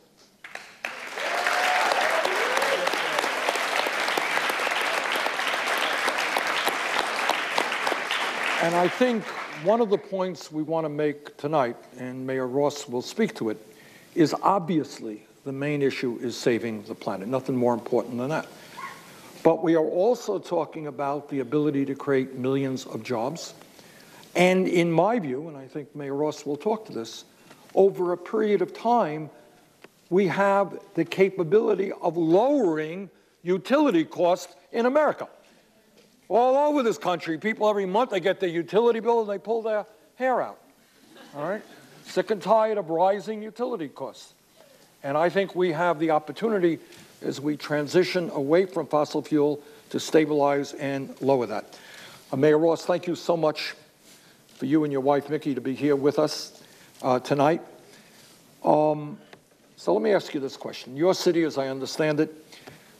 And I think one of the points we want to make tonight, and Mayor Ross will speak to it, is obviously the main issue is saving the planet. Nothing more important than that. But we are also talking about the ability to create millions of jobs. And in my view, and I think Mayor Ross will talk to this, over a period of time, we have the capability of lowering utility costs in America. All over this country, people every month, they get their utility bill and they pull their hair out, all right? Sick and tired of rising utility costs. And I think we have the opportunity as we transition away from fossil fuel to stabilize and lower that. Mayor Ross, thank you so much for you and your wife, Mickey, to be here with us tonight. So let me ask you this question. Your city, as I understand it,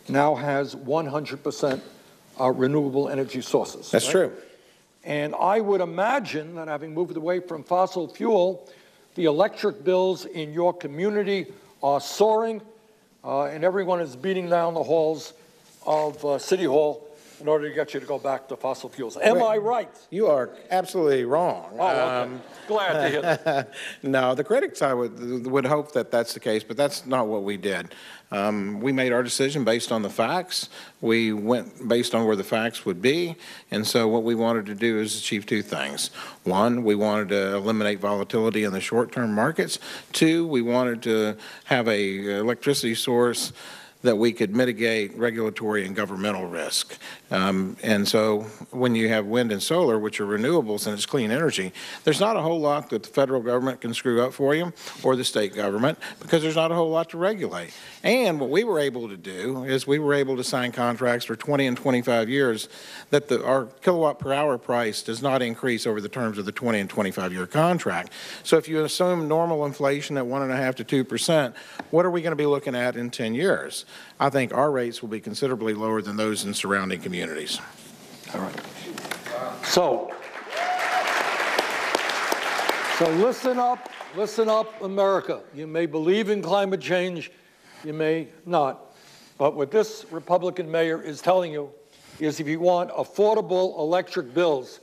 now has 100% renewable energy sources. That's true. And I would imagine that having moved away from fossil fuel, the electric bills in your community are soaring, and everyone is beating down the halls of City Hall in order to get you to go back to fossil fuels. Am I right? You are absolutely wrong. Oh, okay. Glad to hear that. No, the critics, I would hope that that's the case, but that's not what we did. We made our decision based on the facts. We went based on where the facts would be, and so what we wanted to do is achieve two things. One, we wanted to eliminate volatility in the short-term markets. Two, we wanted to have a electricity source that we could mitigate regulatory and governmental risk. And so when you have wind and solar, which are renewables and it's clean energy, there's not a whole lot that the federal government can screw up for you or the state government because there's not a whole lot to regulate. And what we were able to do is we were able to sign contracts for 20 and 25 years that our kilowatt per hour price does not increase over the terms of the 20 and 25-year contract. So if you assume normal inflation at 1.5% to 2%, what are we going to be looking at in 10 years? I think our rates will be considerably lower than those in surrounding communities. All right. So listen up, America. You may believe in climate change, you may not. But what this Republican mayor is telling you is if you want affordable electric bills,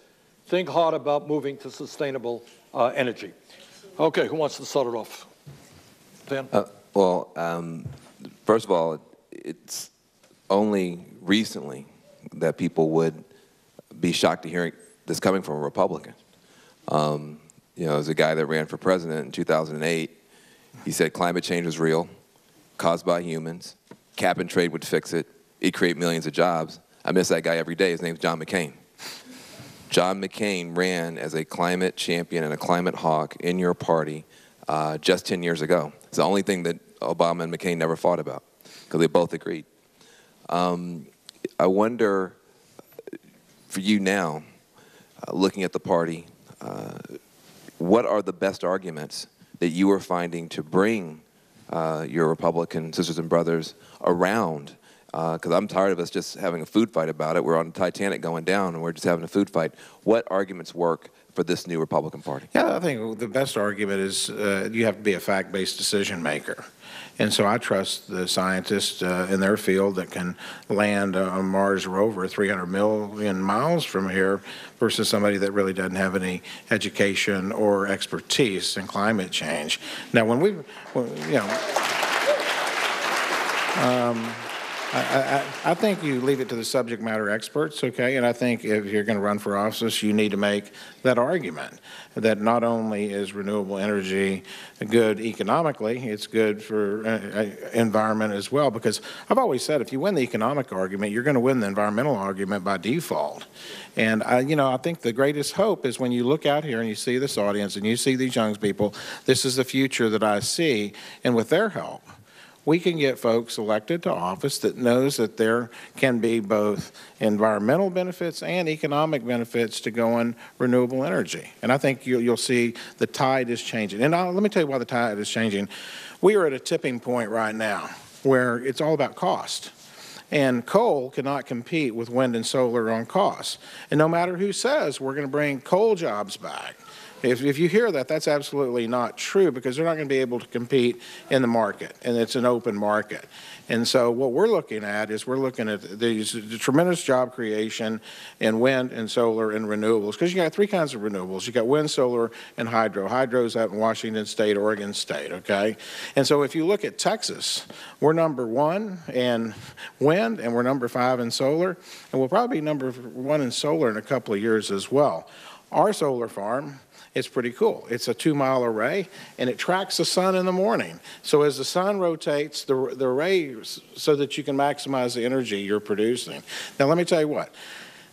think hard about moving to sustainable energy. Okay, who wants to start it off? Dan? First of all, it's only recently that people would be shocked to hear this coming from a Republican. You know, as a guy that ran for president in 2008, he said climate change was real, caused by humans, cap and trade would fix it, it'd create millions of jobs. I miss that guy every day. His name's John McCain. John McCain ran as a climate champion and a climate hawk in your party just 10 years ago. It's the only thing that Obama and McCain never fought about, because they both agreed. I wonder, for you now, looking at the party, what are the best arguments that you are finding to bring your Republican sisters and brothers around because I'm tired of us just having a food fight about it. We're on Titanic going down, and we're just having a food fight. What arguments work for this new Republican Party? Yeah, I think the best argument is you have to be a fact-based decision maker. And so I trust the scientists in their field that can land a Mars rover 300 million miles from here versus somebody that really doesn't have any education or expertise in climate change. Now, I think you leave it to the subject matter experts, okay? And I think if you're going to run for office, you need to make that argument that not only is renewable energy good economically, it's good for environment as well. Because I've always said if you win the economic argument, you're going to win the environmental argument by default. And I think the greatest hope is when you look out here and you see this audience and you see these young people, this is the future that I see, and with their help, we can get folks elected to office that knows that there can be both environmental benefits and economic benefits to going renewable energy. And I think you'll see the tide is changing. And let me tell you why the tide is changing. We are at a tipping point right now where it's all about cost. And coal cannot compete with wind and solar on cost. And no matter who says we're going to bring coal jobs back, if you hear that, that's absolutely not true, because they're not going to be able to compete in the market, and it's an open market. And so what we're looking at is we're looking at the tremendous job creation in wind and solar and renewables, because you got three kinds of renewables. You got wind, solar, and hydro. Hydro's out in Washington State, Oregon State, okay? And so if you look at Texas, we're #1 in wind, and we're #5 in solar, and we'll probably be #1 in solar in a couple of years as well. Our solar farm, it's pretty cool. It's a 2-mile array, and it tracks the sun in the morning. So as the sun rotates, the array, so that you can maximize the energy you're producing. Now, let me tell you what.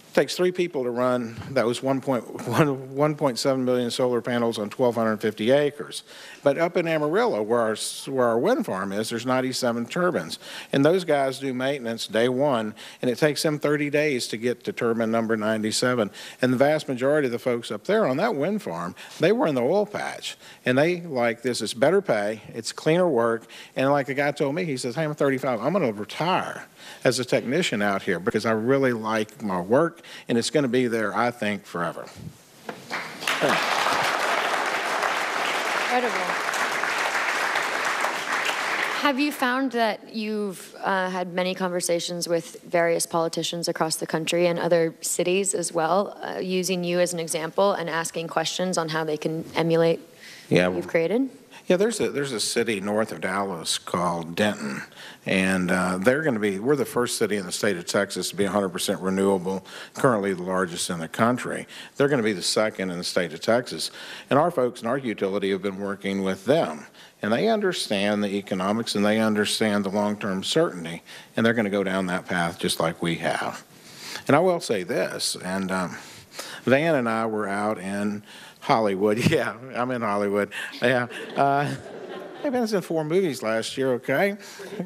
It takes 3 people to run those 1.7 million solar panels on 1,250 acres. But up in Amarillo, where our wind farm is, there's 97 turbines. And those guys do maintenance day 1, and it takes them 30 days to get to turbine number 97. And the vast majority of the folks up there on that wind farm, they were in the oil patch. And they like this. It's better pay, it's cleaner work, and like a guy told me, he says, hey, I'm 35, I'm going to retire as a technician out here because I really like my work, and it's going to be there, I think, forever. Incredible. Have you found that you've had many conversations with various politicians across the country and other cities as well, using you as an example and asking questions on how they can emulate what you've created? Yeah, there's a city north of Dallas called Denton, and we're the first city in the state of Texas to be 100% renewable, currently the largest in the country. They're going to be the second in the state of Texas, and our folks in our utility have been working with them, and they understand the economics and they understand the long-term certainty, and they're going to go down that path just like we have. And I will say this, and Van and I were out in Hollywood. Yeah, I'm in Hollywood. Yeah. I've been in 4 movies last year, okay?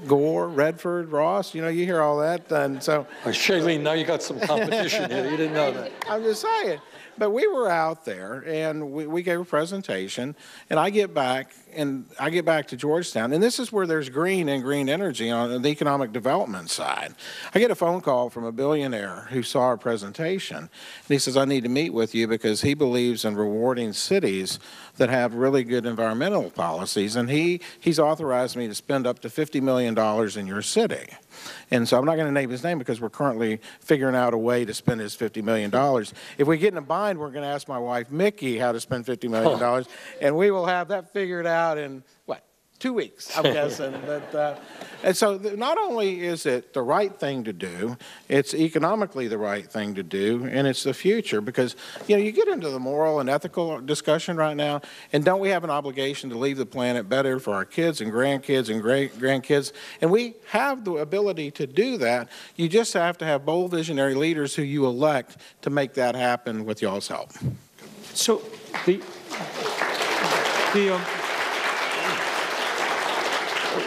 Gore, Redford, Ross, you hear all that. And so, Shailene, now you got some competition here. You didn't know that. I'm just saying. But we were out there, and we gave a presentation, and I get back to Georgetown, and this is where there's green and green energy on the economic development side. I get a phone call from a billionaire who saw our presentation, and he says, I need to meet with you because he believes in rewarding cities that have really good environmental policies, and he's authorized me to spend up to $50 million in your city. And so I'm not going to name his name because we're currently figuring out a way to spend his $50 million. If we get in a bind, we're going to ask my wife, Mickey, how to spend $50 million, and we will have that figured out in, 2 weeks, I'm guessing. And so not only is it the right thing to do, it's economically the right thing to do, and it's the future, because you get into the moral and ethical discussion right now, and don't we have an obligation to leave the planet better for our kids and grandkids and great-grandkids? And we have the ability to do that. You just have to have bold visionary leaders who you elect to make that happen with y'all's help. So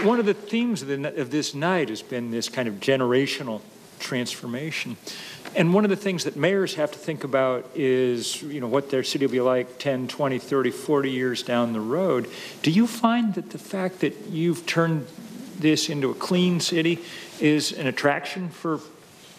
one of the themes of this night has been this kind of generational transformation. And one of the things that mayors have to think about is, what their city will be like 10, 20, 30, 40 years down the road. Do you find that the fact that you've turned this into a clean city is an attraction for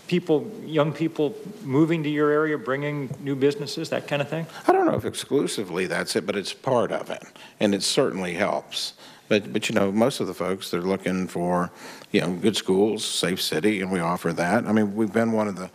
people, young people moving to your area, bringing new businesses, that kind of thing? I don't know if exclusively that's it, but it's part of it, and it certainly helps. But you know, most of the folks, they're looking for, you know, good schools, safe city, and we offer that. I mean, we've been one of the,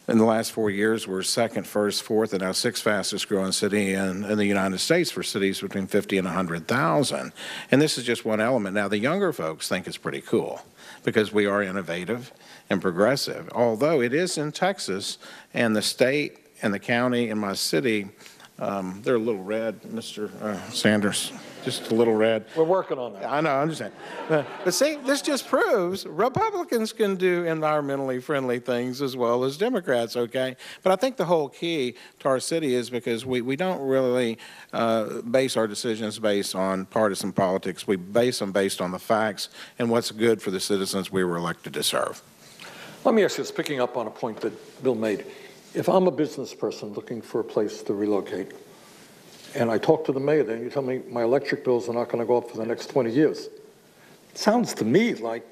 in the last 4 years, we're second, first, fourth, and now sixth fastest growing city in the United States for cities between 50 and 100,000. And this is just one element. Now, the younger folks think it's pretty cool because we are innovative and progressive, although it is in Texas, and the state and the county and my city, they're a little red, Mr. Sanders, just a little red. We're working on that. I know, I understand. But see, this just proves Republicans can do environmentally friendly things as well as Democrats, okay? But I think the whole key to our city is because we don't really base our decisions based on partisan politics. We base them based on the facts and what's good for the citizens we were elected to serve. Let me ask you this, picking up on a point that Bill made. If I'm a business person looking for a place to relocate, and I talk to the mayor, then you tell me my electric bills are not going to go up for the next 20 years. It sounds to me like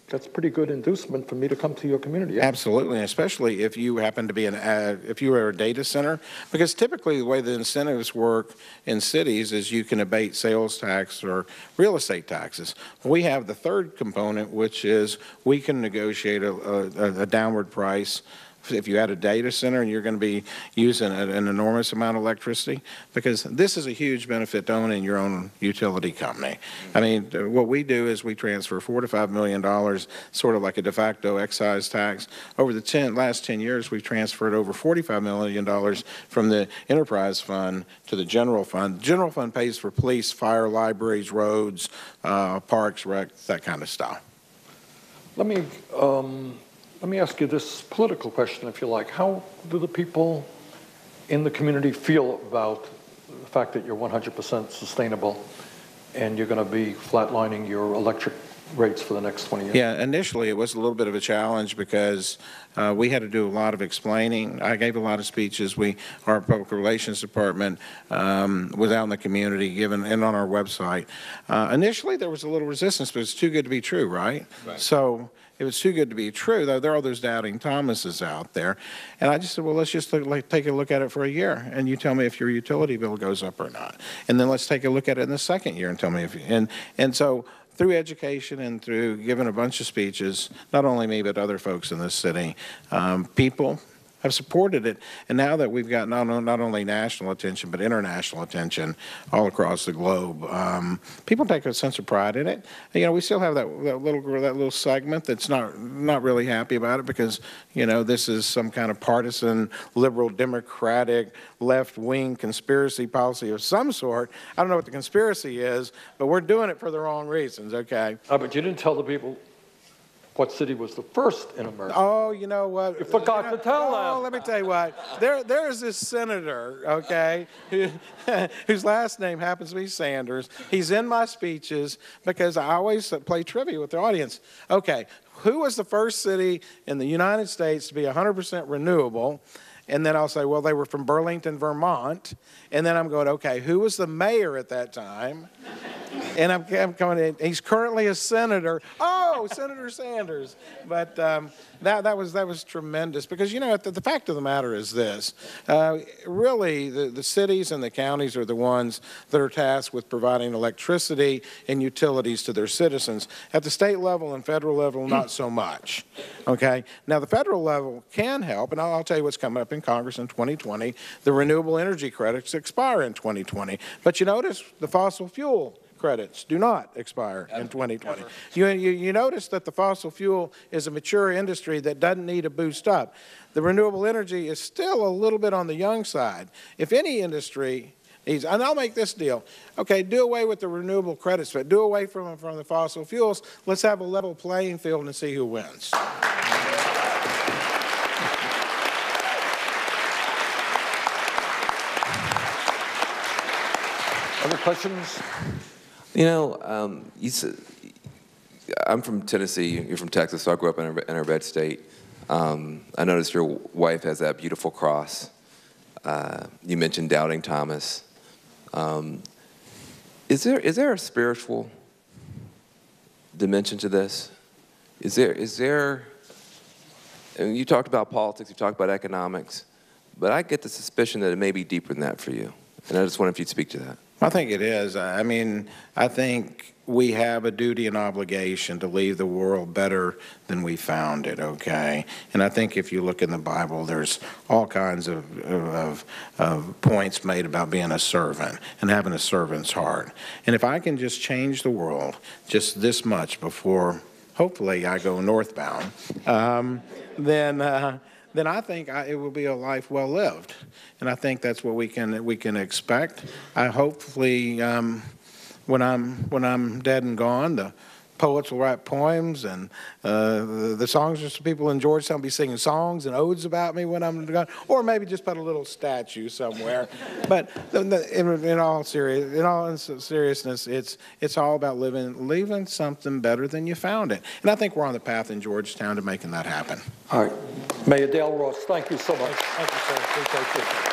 that's pretty good inducement for me to come to your community. Yeah? Absolutely, especially if you happen to be if you are a data center, because typically the way the incentives work in cities is you can abate sales tax or real estate taxes. We have the third component, which is we can negotiate a downward price if you add a data center and you're going to be using an enormous amount of electricity, because this is a huge benefit to owning your own utility company. I mean, what we do is we transfer $4 to $5 million, sort of like a de facto excise tax. Over the last 10 years, we've transferred over $45 million from the enterprise fund to the general fund. The general fund pays for police, fire, libraries, roads, parks, rec, that kind of stuff. Let me ask you this political question, if you like. How do the people in the community feel about the fact that you're 100% sustainable and you're going to be flatlining your electric rates for the next 20 years? Yeah, initially it was a little bit of a challenge because we had to do a lot of explaining. I gave a lot of speeches. Our public relations department was out in the community and on our website. Initially there was a little resistance, but it's too good to be true, right? So it was too good to be true, though. There are all those doubting Thomases out there. And I just said, well, let's just take a look at it for a year, and you tell me if your utility bill goes up or not. And then let's take a look at it in the second year and tell me if you, and so through education and through giving a bunch of speeches, not only me but other folks in this city, people have supported it. And now that we've got not only national attention but international attention all across the globe, people take a sense of pride in it. And, you know, we still have that little segment that's not really happy about it because, you know, this is some kind of partisan, liberal, democratic, left-wing conspiracy policy of some sort. I don't know what the conspiracy is, but we're doing it for the wrong reasons, okay? But you didn't tell the people what city was the first in America. Oh, you know what? You forgot to tell them. Oh, let me tell you what. There is this senator, okay, whose last name happens to be Sanders. He's in my speeches because I always play trivia with the audience. Okay, who was the first city in the United States to be 100% renewable? And then I'll say, well, they were from Burlington, Vermont. And then I'm going, okay, who was the mayor at that time? And I'm coming in. He's currently a senator. Oh, Senator Sanders. But that was tremendous because, you know, the fact of the matter is this. Really, the cities and the counties are the ones that are tasked with providing electricity and utilities to their citizens. At the state level and federal level, not so much. Okay? Now, the federal level can help, and I'll tell you what's coming up in Congress in 2020. The renewable energy credits expire in 2020. But you notice the fossil fuel credits do not expire in 2020. You notice that the fossil fuel is a mature industry that doesn't need a boost up. The renewable energy is still a little bit on the young side. If any industry needs, and I'll make this deal, okay, do away with the renewable credits, but do away from the fossil fuels. Let's have a level playing field and see who wins. Other questions? You know, I'm from Tennessee. You're from Texas, so I grew up in a red state. I noticed your wife has that beautiful cross. You mentioned doubting Thomas. Is there a spiritual dimension to this? Is there, and you talked about politics, you talked about economics, but I get the suspicion that it may be deeper than that for you. And I just wonder if you'd speak to that. I think it is. I mean, I think we have a duty and obligation to leave the world better than we found it, okay? And I think if you look in the Bible, there's all kinds of points made about being a servant and having a servant's heart. And if I can just change the world just this much before, hopefully, I go northbound, then I think it will be a life well lived, and I think that's what we can expect. I hopefully, when I'm dead and gone, the poets will write poems, and the songsters, people in Georgetown will be singing songs and odes about me when I'm gone, or maybe just put a little statue somewhere. But in all seriousness, it's all about leaving something better than you found it. And I think we're on the path in Georgetown to making that happen. All right. Mayor Dale Ross, thank you so much. Thank you, sir. Appreciate it.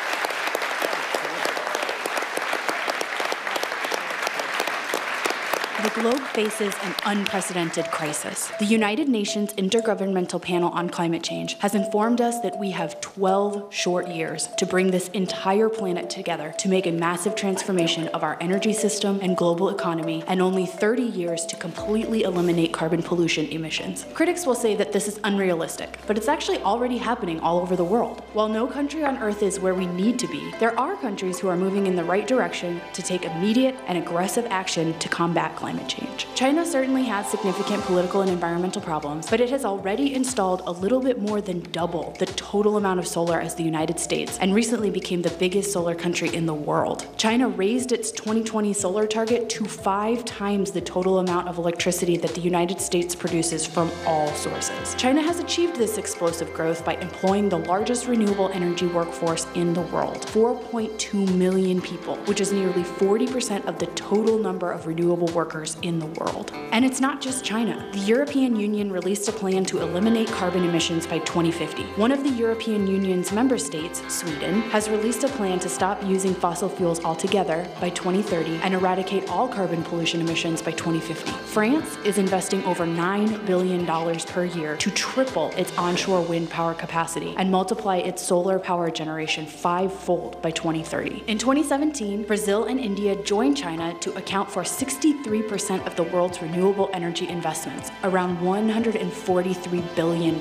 The globe faces an unprecedented crisis. The United Nations Intergovernmental Panel on Climate Change has informed us that we have 12 short years to bring this entire planet together to make a massive transformation of our energy system and global economy, and only 30 years to completely eliminate carbon pollution emissions. Critics will say that this is unrealistic, but it's actually already happening all over the world. While no country on Earth is where we need to be, there are countries who are moving in the right direction to take immediate and aggressive action to combat climate change. China certainly has significant political and environmental problems, but it has already installed a little bit more than double the total amount of solar as the United States, and recently became the biggest solar country in the world. China raised its 2020 solar target to 5 times the total amount of electricity that the United States produces from all sources. China has achieved this explosive growth by employing the largest renewable energy workforce in the world, 4.2 million people, which is nearly 40% of the total number of renewable workers in the world. And it's not just China. The European Union released a plan to eliminate carbon emissions by 2050. One of the European Union's member states, Sweden, has released a plan to stop using fossil fuels altogether by 2030 and eradicate all carbon pollution emissions by 2050. France is investing over $9 billion per year to triple its onshore wind power capacity and multiply its solar power generation 5-fold by 2030. In 2017, Brazil and India joined China to account for 63% of the world's renewable energy investments, around $143 billion.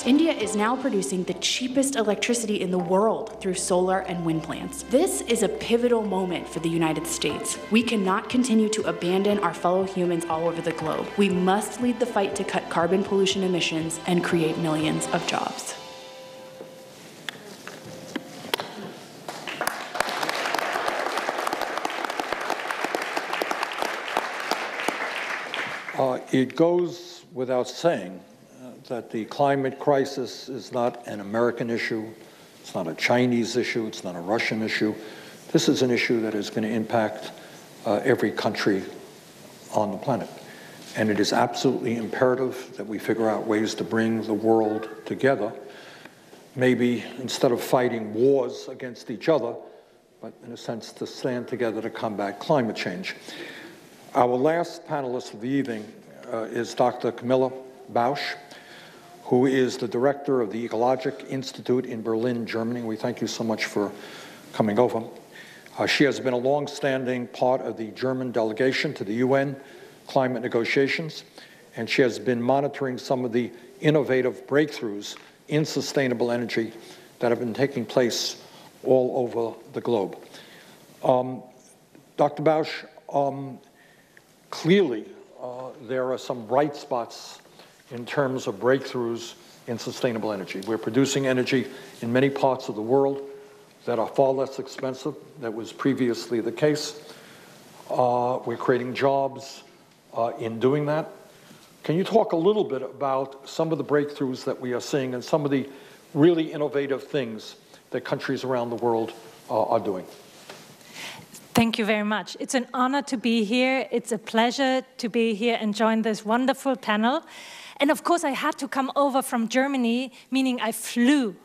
India is now producing the cheapest electricity in the world through solar and wind plants. This is a pivotal moment for the United States. We cannot continue to abandon our fellow humans all over the globe. We must lead the fight to cut carbon pollution emissions and create millions of jobs. It goes without saying that the climate crisis is not an American issue, it's not a Chinese issue, it's not a Russian issue. This is an issue that is going to impact every country on the planet. And it is absolutely imperative that we figure out ways to bring the world together, maybe instead of fighting wars against each other, but in a sense to stand together to combat climate change. Our last panelist of the evening is Dr. Camilla Bausch, who is the director of the Ecologic Institute in Berlin, Germany. We thank you so much for coming over. She has been a long-standing part of the German delegation to the UN climate negotiations, and she has been monitoring some of the innovative breakthroughs in sustainable energy that have been taking place all over the globe. Dr. Bausch, clearly, there are some bright spots in terms of breakthroughs in sustainable energy. We're producing energy in many parts of the world that are far less expensive than was previously the case. We're creating jobs in doing that. Can you talk a little bit about some of the breakthroughs that we are seeing and some of the really innovative things that countries around the world are doing? Thank you very much. It's an honor to be here. It's a pleasure to be here and join this wonderful panel. And of course, I had to come over from Germany, meaning I flew.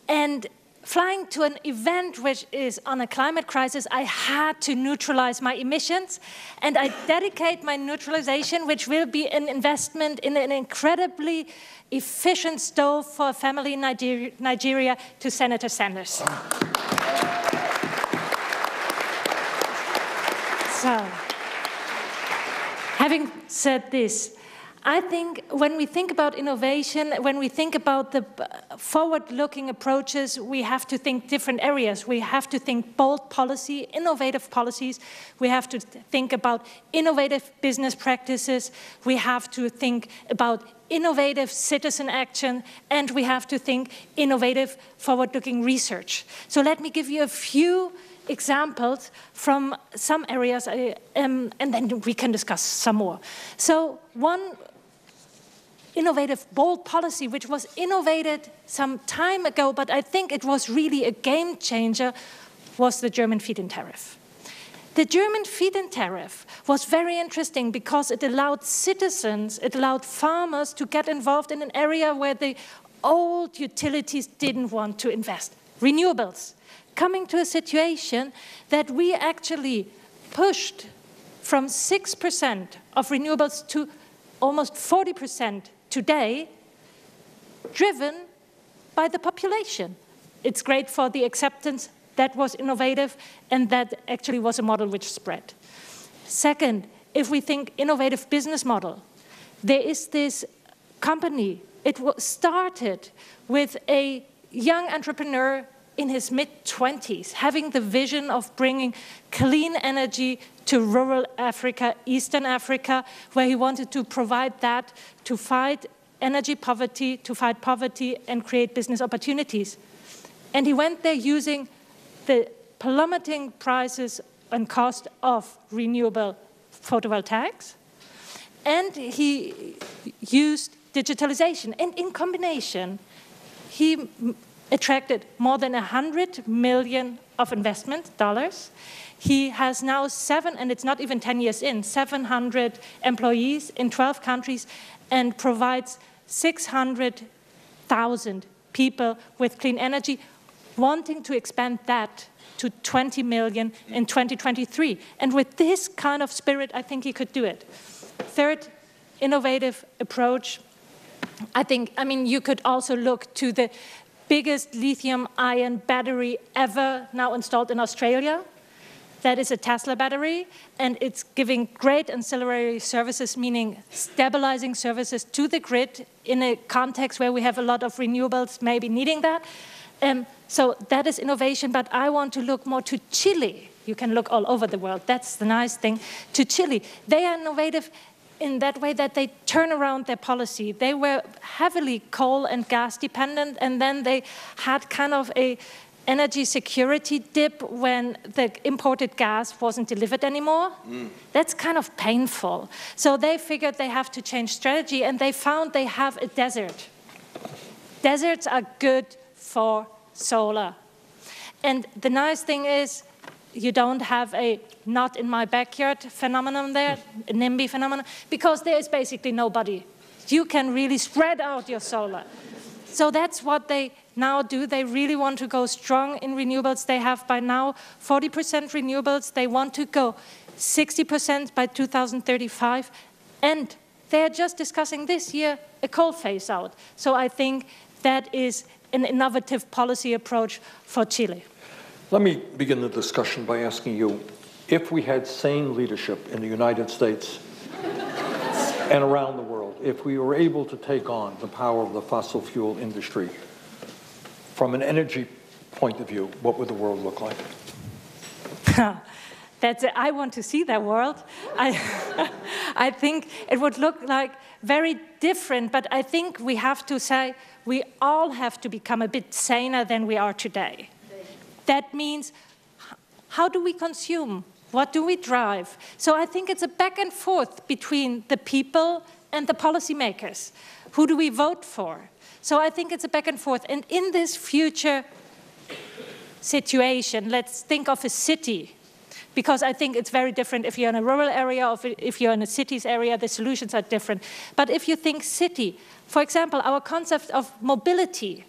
And flying to an event which is on a climate crisis, I had to neutralize my emissions, and I dedicate my neutralization, which will be an investment in an incredibly efficient stove for a family in Nigeria, to Senator Sanders. So, having said this, I think when we think about innovation, when we think about the forward-looking approaches, we have to think different areas. We have to think bold policy, innovative policies. We have to think about innovative business practices. We have to think about innovative citizen action, and we have to think innovative forward-looking research. So let me give you a few examples from some areas, and then we can discuss some more. So one innovative, bold policy, which was innovated some time ago, but I think it was really a game changer, was the German feed-in tariff. The German feed-in tariff was very interesting because it allowed citizens, it allowed farmers to get involved in an area where the old utilities didn't want to invest. Renewables. Coming to a situation that we actually pushed from 6% of renewables to almost 40% today, driven by the population. It's great for the acceptance. That was innovative, and that actually was a model which spread. Second, if we think innovative business model, there is this company. It started with a young entrepreneur in his mid-20s, having the vision of bringing clean energy to rural Africa, Eastern Africa, where he wanted to provide that to fight energy poverty, to fight poverty and create business opportunities. And he went there using the plummeting prices and cost of renewable photovoltaics, and he used digitalization. And in combination, he attracted more than $100 million of investment dollars. He has now and it's not even 10 years in, 700 employees in 12 countries, and provides 600,000 people with clean energy, wanting to expand that to 20 million in 2023. And with this kind of spirit, I think he could do it. Third, innovative approach. I mean, you could also look to the biggest lithium-ion battery ever now installed in Australia. That is a Tesla battery, and it's giving great ancillary services, meaning stabilizing services to the grid in a context where we have a lot of renewables maybe needing that. So that is innovation, but I want to look more to Chile. You can look all over the world. That's the nice thing. To Chile, they are innovative in that way that they turn around their policy. They were heavily coal and gas dependent, and then they had kind of a energy security dip when the imported gas wasn't delivered anymore. That's kind of painful. So they figured they have to change strategy, and they found they have a desert. Deserts are good for solar. And the nice thing is, you don't have a not in my backyard phenomenon there, a NIMBY phenomenon, because there is basically nobody. You can really spread out your solar. So that's what they now do. They really want to go strong in renewables. They have by now 40% renewables. They want to go 60% by 2035. And they're just discussing this year a coal phase out. So I think that is an innovative policy approach for Chile. Let me begin the discussion by asking you, if we had sane leadership in the United States and around the world, if we were able to take on the power of the fossil fuel industry, from an energy point of view, what would the world look like? I want to see that world. I think it would look like very different, but I think we have to say we all have to become a bit saner than we are today. That means, how do we consume? What do we drive? So I think it's a back and forth between the people and the policymakers. Who do we vote for? So I think it's a back and forth. And in this future situation, let's think of a city, because I think it's very different if you're in a rural area or if you're in a city's area, the solutions are different. But if you think city, for example, our concept of mobility,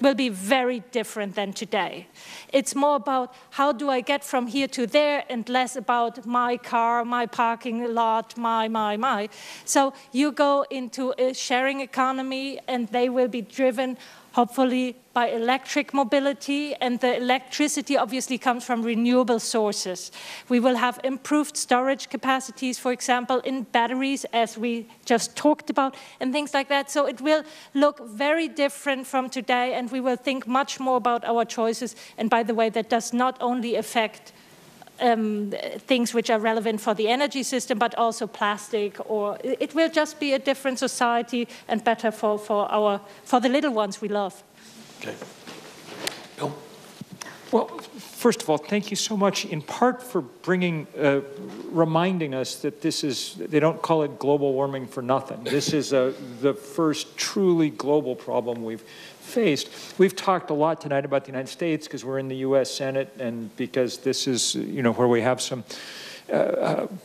will be very different than today. It's more about how do I get from here to there and less about my car, my parking lot, my. So you go into a sharing economy and they will be driven hopefully by electric mobility, and the electricity obviously comes from renewable sources. We will have improved storage capacities, for example, in batteries, as we just talked about, and things like that. So it will look very different from today, and we will think much more about our choices. And by the way, that does not only affect things which are relevant for the energy system, but also plastic, or it will just be a different society and better for the little ones we love. Okay. Bill? Well, first of all, thank you so much, in part for reminding us that they don't call it global warming for nothing. This is the first truly global problem we've faced. We've talked a lot tonight about the United States because we're in the U.S. Senate and because this is, where we have some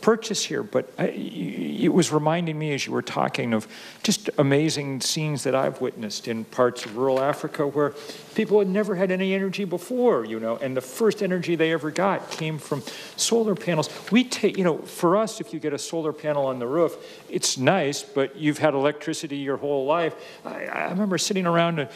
purchase here, but it was reminding me as you were talking of just amazing scenes that I've witnessed in parts of rural Africa where people had never had any energy before, and the first energy they ever got came from solar panels. We take, for us, if you get a solar panel on the roof, it's nice, but you've had electricity your whole life. I remember sitting around a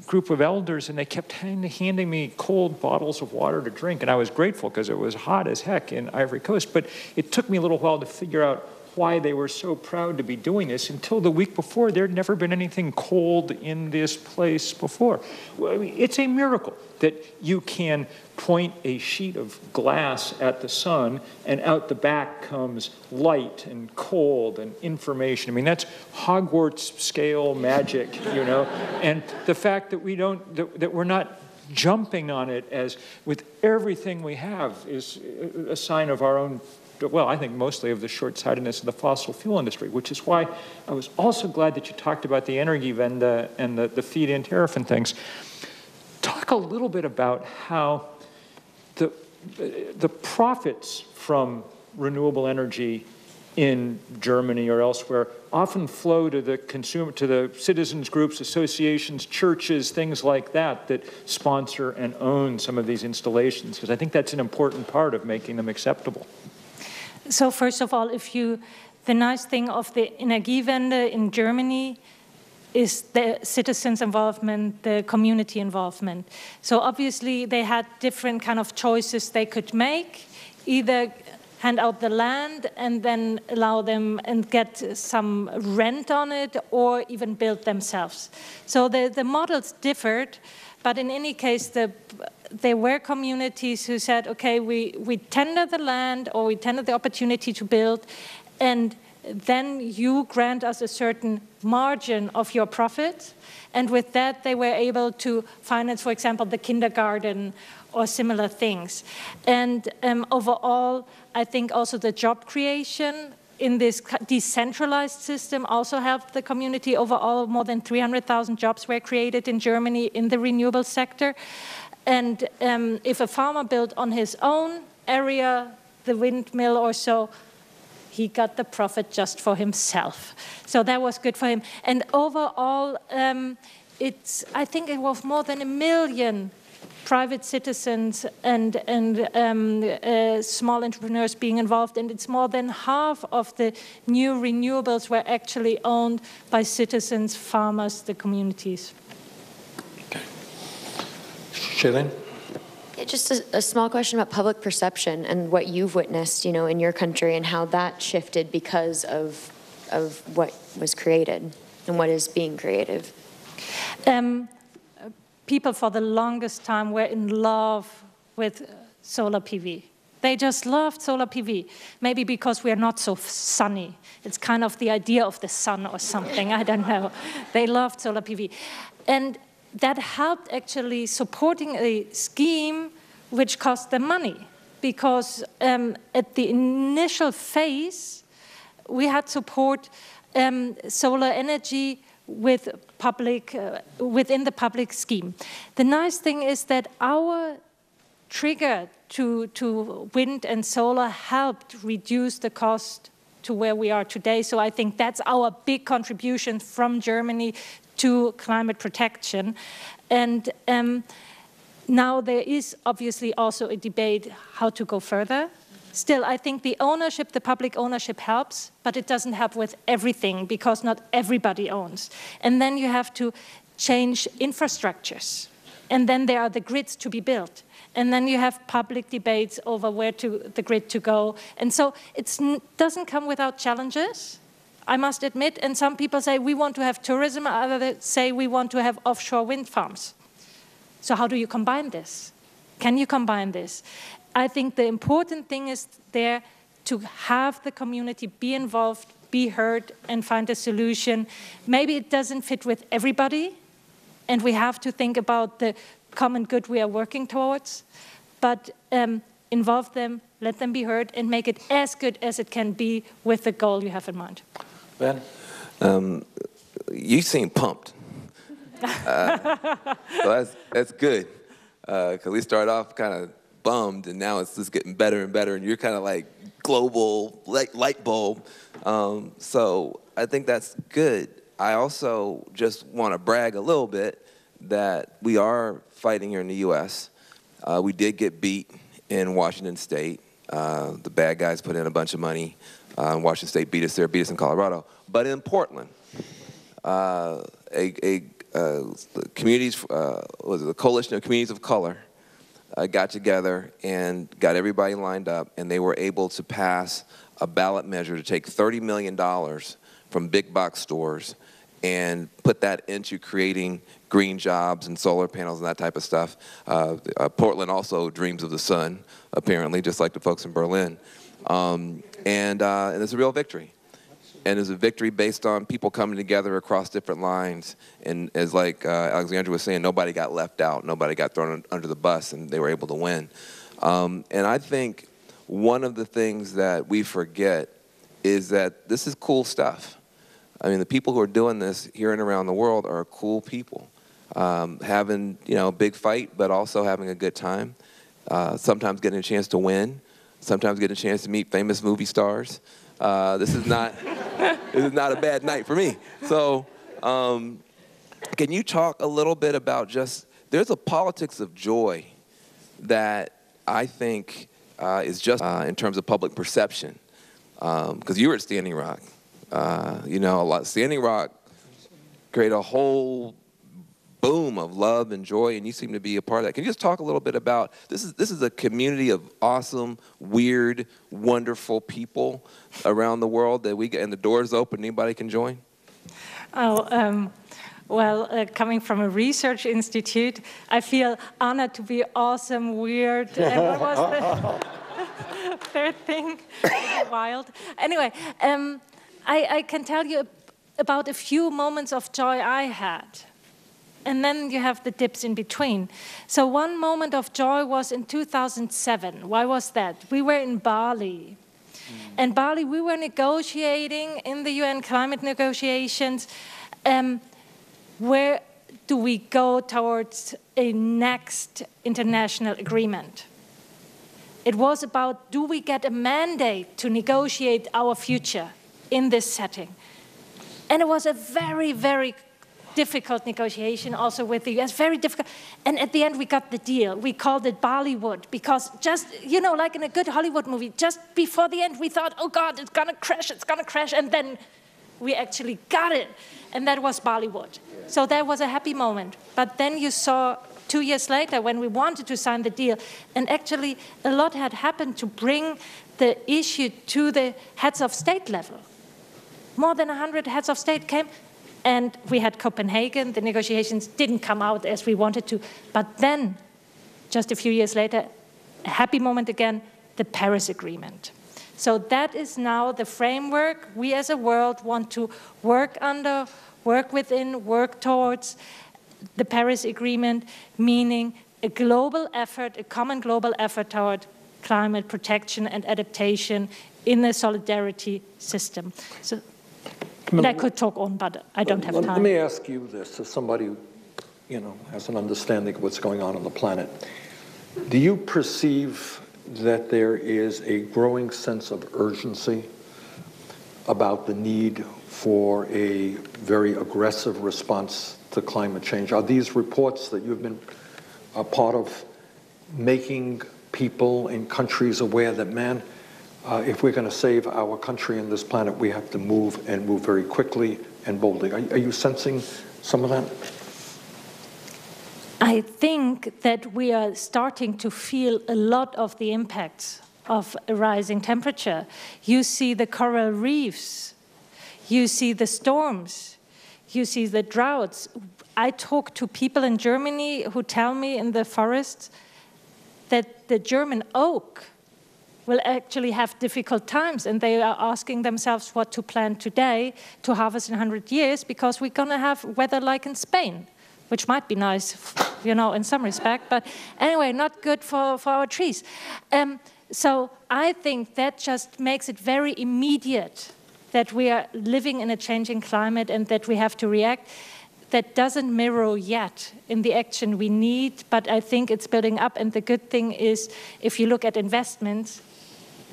group of elders and they kept handing me cold bottles of water to drink, and I was grateful because it was hot as heck in Ivory Coast. But it took me a little while to figure out why they were so proud to be doing this. Until the week before, there'd never been anything cold in this place before. Well, I mean, it's a miracle that you can point a sheet of glass at the sun and out the back comes light and cold and information. I mean, that's Hogwarts scale magic, And the fact that that we're not jumping on it as with everything we have is a sign of our own, well, I think mostly of the short-sightedness of the fossil fuel industry, which is why I was also glad that you talked about the Energiewende and the feed-in tariff and things. Talk a little bit about how the profits from renewable energy in Germany or elsewhere often flow to the citizens groups, associations, churches, things like that sponsor and own some of these installations, because I think that's an important part of making them acceptable. So first of all, the nice thing of the Energiewende in Germany is the citizens' involvement, the community involvement. So obviously they had different kind of choices they could make, either hand out the land and then allow them and get some rent on it, or even build themselves. So the models differed, but in any case, there were communities who said, okay, we tender the land or we tender the opportunity to build, and then you grant us a certain margin of your profit. And with that, they were able to finance, for example, the kindergarten or similar things. And overall, I think also the job creation in this decentralized system also helped the community. Overall, more than 300,000 jobs were created in Germany in the renewable sector. And if a farmer built on his own area, the windmill or so, he got the profit just for himself. So that was good for him. And overall, I think it was more than 1 million private citizens and small entrepreneurs being involved, and it's more than half of the new renewables were actually owned by citizens, farmers, the communities. Okay. Shailene? Just a small question about public perception and what you've witnessed, in your country, and how that shifted because of what was created and what is being created. People for the longest time were in love with solar PV. They just loved solar PV. Maybe because we are not so sunny. It's kind of the idea of the sun or something, I don't know. They loved solar PV. And that helped actually supporting a scheme which cost them money. Because at the initial phase, we had support solar energy with within the public scheme. The nice thing is that our trigger to wind and solar helped reduce the cost to where we are today. So I think that's our big contribution from Germany to climate protection. And now there is obviously also a debate how to go further. Still, I think the ownership, the public ownership helps, but it doesn't help with everything because not everybody owns. And then you have to change infrastructures. And then there are the grids to be built. And then you have public debates over where the grid to go. And so it doesn't come without challenges, I must admit. And some people say we want to have tourism, others say we want to have offshore wind farms. So how do you combine this? Can you combine this? I think the important thing is there to have the community be involved, be heard, and find a solution. Maybe it doesn't fit with everybody, and we have to think about the common good we are working towards, but involve them, let them be heard, and make it as good as it can be with the goal you have in mind. Ben? You seem pumped. So that's good, because we started off kind of bummed, and now it's just getting better and better, and you're kind of like global light bulb. So I think that's good. I also just want to brag a little bit that we are fighting here in the U.S. We did get beat in Washington State. The bad guys put in a bunch of money. Washington State beat us there, beat us in Colorado. But in Portland, the Coalition of Communities of Color got together and got everybody lined up, and they were able to pass a ballot measure to take $30 million from big box stores and put that into creating green jobs and solar panels and that type of stuff. Portland also dreams of the sun, apparently, just like the folks in Berlin. And it's a real victory. And it's a victory based on people coming together across different lines. And as like Alexandria was saying, nobody got left out. Nobody got thrown under the bus, and they were able to win. And I think one of the things that we forget is that this is cool stuff. I mean, the people who are doing this here and around the world are cool people. Having, a big fight, but also having a good time. Sometimes getting a chance to win. Sometimes getting a chance to meet famous movie stars. This is not a bad night for me. So can you talk a little bit about there's a politics of joy that I think is just in terms of public perception. Because you were at Standing Rock. Standing Rock created a whole boom of love and joy, and you seem to be a part of that. Can you just talk a little bit about this is a community of awesome, weird, wonderful people around the world that we get, and the door's open, anybody can join? Coming from a research institute, I feel honored to be awesome, weird, and what was the third thing? Wild. Anyway, I can tell you about a few moments of joy I had. And then you have the dips in between. So one moment of joy was in 2007. Why was that? We were in Bali. And Bali, we were negotiating in the UN climate negotiations. Where do we go towards a next international agreement? It was about, do we get a mandate to negotiate our future in this setting? And it was a very, very difficult negotiation also with the US, very difficult. And at the end, we got the deal. We called it Bollywood because just, like in a good Hollywood movie, just before the end, we thought, oh God, it's gonna crash. And then we actually got it. And that was Bollywood. So that was a happy moment. But then you saw 2 years later when we wanted to sign the deal, and actually a lot had happened to bring the issue to the heads of state level. More than 100 heads of state came. And we had Copenhagen. The negotiations didn't come out as we wanted to. But then, just a few years later, a happy moment again, the Paris Agreement. So that is now the framework we as a world want to work under, work within, work towards. The Paris Agreement, meaning a global effort, a common global effort toward climate protection and adaptation in a solidarity system. So, and I could talk on, but I don't have time. Let me ask you this, as somebody who, has an understanding of what's going on the planet. Do you perceive that there is a growing sense of urgency about the need for a very aggressive response to climate change. Are these reports that you've been a part of making people in countries aware that, man, if we're going to save our country and this planet, we have to move and move very quickly and boldly? Are you sensing some of that? I think that we are starting to feel a lot of the impacts of a rising temperature. You see the coral reefs, you see the storms, you see the droughts. I talk to people in Germany who tell me in the forests that the German oak will actually have difficult times, and they are asking themselves what to plant today to harvest in 100 years, because we're going to have weather like in Spain, which might be nice, you know, in some respect, but anyway, not good for our trees. So I think that just makes it very immediate that we are living in a changing climate and that we have to react. That doesn't mirror yet in the action we need, but I think it's building up. And the good thing is, if you look at investments,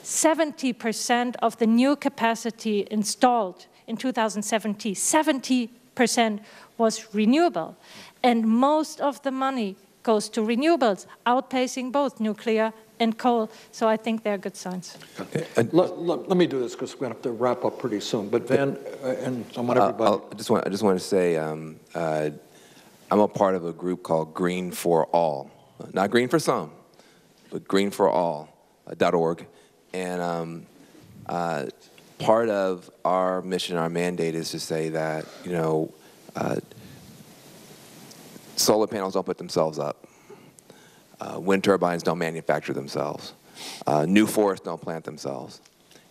70% of the new capacity installed in 2017, 70% was renewable. And most of the money goes to renewables, outpacing both nuclear and coal. So I think they're good signs. Let me do this, because we're going to have to wrap up pretty soon. But Van, and I want everybody. I just want to say I'm a part of a group called Green for All. Not green for some, but greenforall.org. And part of our mission, our mandate is to say that, you know, solar panels don't put themselves up. Wind turbines don't manufacture themselves. New forests don't plant themselves.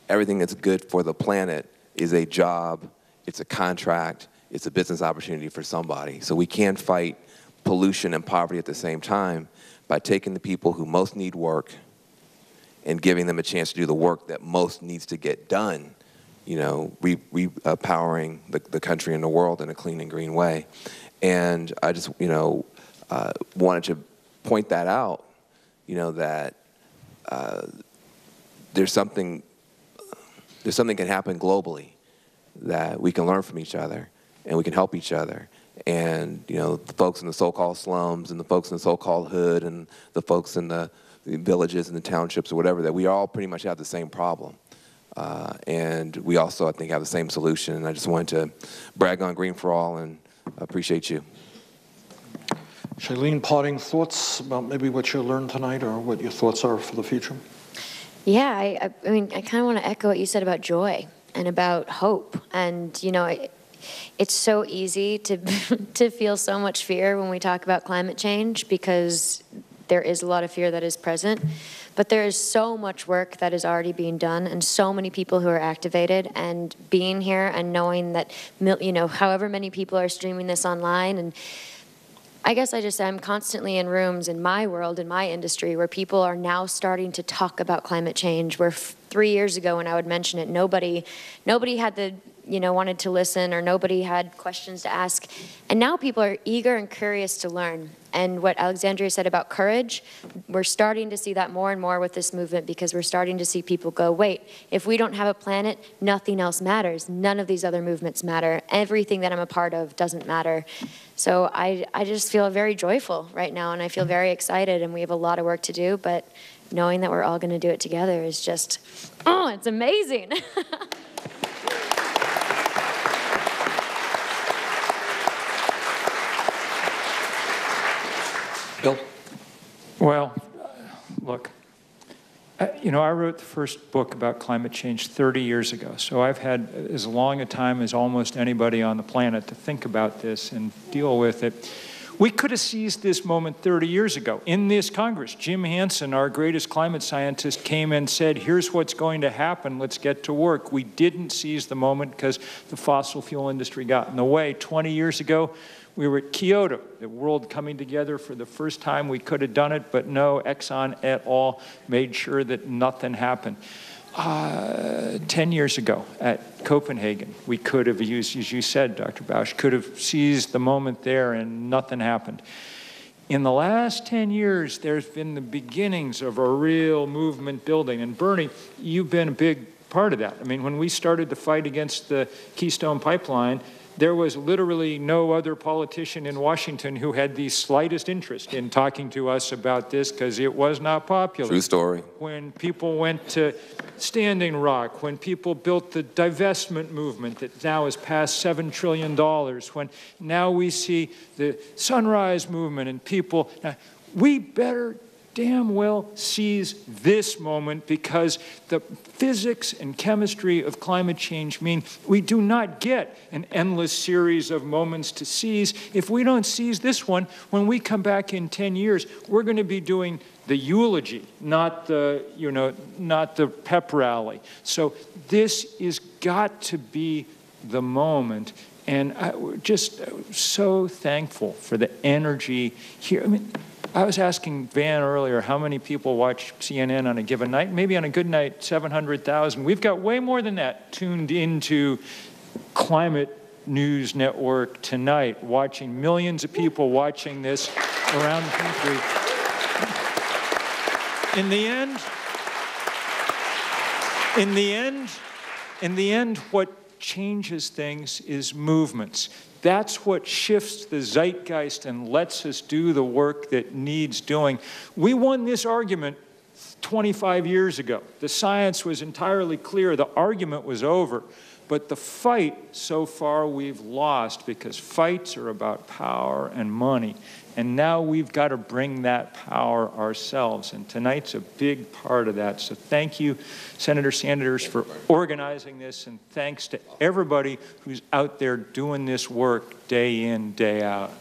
Everything that's good for the planet is a job, it's a contract, it's a business opportunity for somebody. So we can't fight pollution and poverty at the same time by taking the people who most need work and giving them a chance to do the work that most needs to get done, you know, repowering the country and the world in a clean and green way. And I just, you know, wanted to point that out, you know, that there's something can happen globally, that we can learn from each other and we can help each other. And, you know, the folks in the so-called slums and the folks in the so-called hood and the folks in the villages and the townships or whatever, that we all pretty much have the same problem. And we also, I think, have the same solution. And I just wanted to brag on Green for All and appreciate you. Shailene, parting thoughts about maybe what you learned tonight or what your thoughts are for the future? Yeah, I mean, I kind of want to echo what you said about joy and about hope. And, you know, it's so easy to to feel so much fear when we talk about climate change, because there is a lot of fear that is present. But there is so much work that is already being done, and so many people who are activated, and being here and knowing that, you know, however many people are streaming this online. And I guess I'm constantly in rooms in my world, in my industry, where people are now starting to talk about climate change, where 3 years ago when I would mention it, nobody had the, you know, wanted to listen, or nobody had questions to ask. And now people are eager and curious to learn. And what Alexandria said about courage, we're starting to see that more and more with this movement, because we're starting to see people go, wait, if we don't have a planet, nothing else matters. None of these other movements matter. Everything that I'm a part of doesn't matter. So I just feel very joyful right now, and I feel very excited, and we have a lot of work to do, but knowing that we're all going to do it together is just, oh, it's amazing. Bill? Well, look, you know, I wrote the first book about climate change 30 years ago, so I've had as long a time as almost anybody on the planet to think about this and deal with it. We could have seized this moment 30 years ago in this Congress. Jim Hansen, our greatest climate scientist, came and said, here's what's going to happen, let's get to work. We didn't seize the moment because the fossil fuel industry got in the way. 20 years ago, we were at Kyoto, the world coming together for the first time. We could have done it, but no, Exxon et al. Made sure that nothing happened. 10 years ago at Copenhagen, we could have used, as you said, Dr. Bausch, could have seized the moment there and nothing happened. In the last 10 years, there's been the beginnings of a real movement building. And Bernie, you've been a big part of that. I mean, when we started the fight against the Keystone Pipeline, there was literally no other politician in Washington who had the slightest interest in talking to us about this because it was not popular. True story. When people went to Standing Rock, when people built the divestment movement that now has passed $7 trillion, when now we see the Sunrise Movement and people, we better damn well seize this moment because the physics and chemistry of climate change mean we do not get an endless series of moments to seize. If we don't seize this one, when we come back in 10 years, we're going to be doing the eulogy, not the, not the pep rally. So this is got to be the moment. And we're just so thankful for the energy here. I mean, I was asking Van earlier how many people watch CNN on a given night. Maybe on a good night, 700,000. We've got way more than that tuned into Climate News Network tonight, watching millions of people watching this around the country. In the end, what changes things is movements. That's what shifts the zeitgeist and lets us do the work that needs doing. We won this argument 25 years ago. The science was entirely clear. The argument was over. But the fight, so far, we've lost because fights are about power and money. And now we've got to bring that power ourselves. And tonight's a big part of that. So thank you, Senator Sanders, for organizing this. And thanks to everybody who's out there doing this work day in, day out.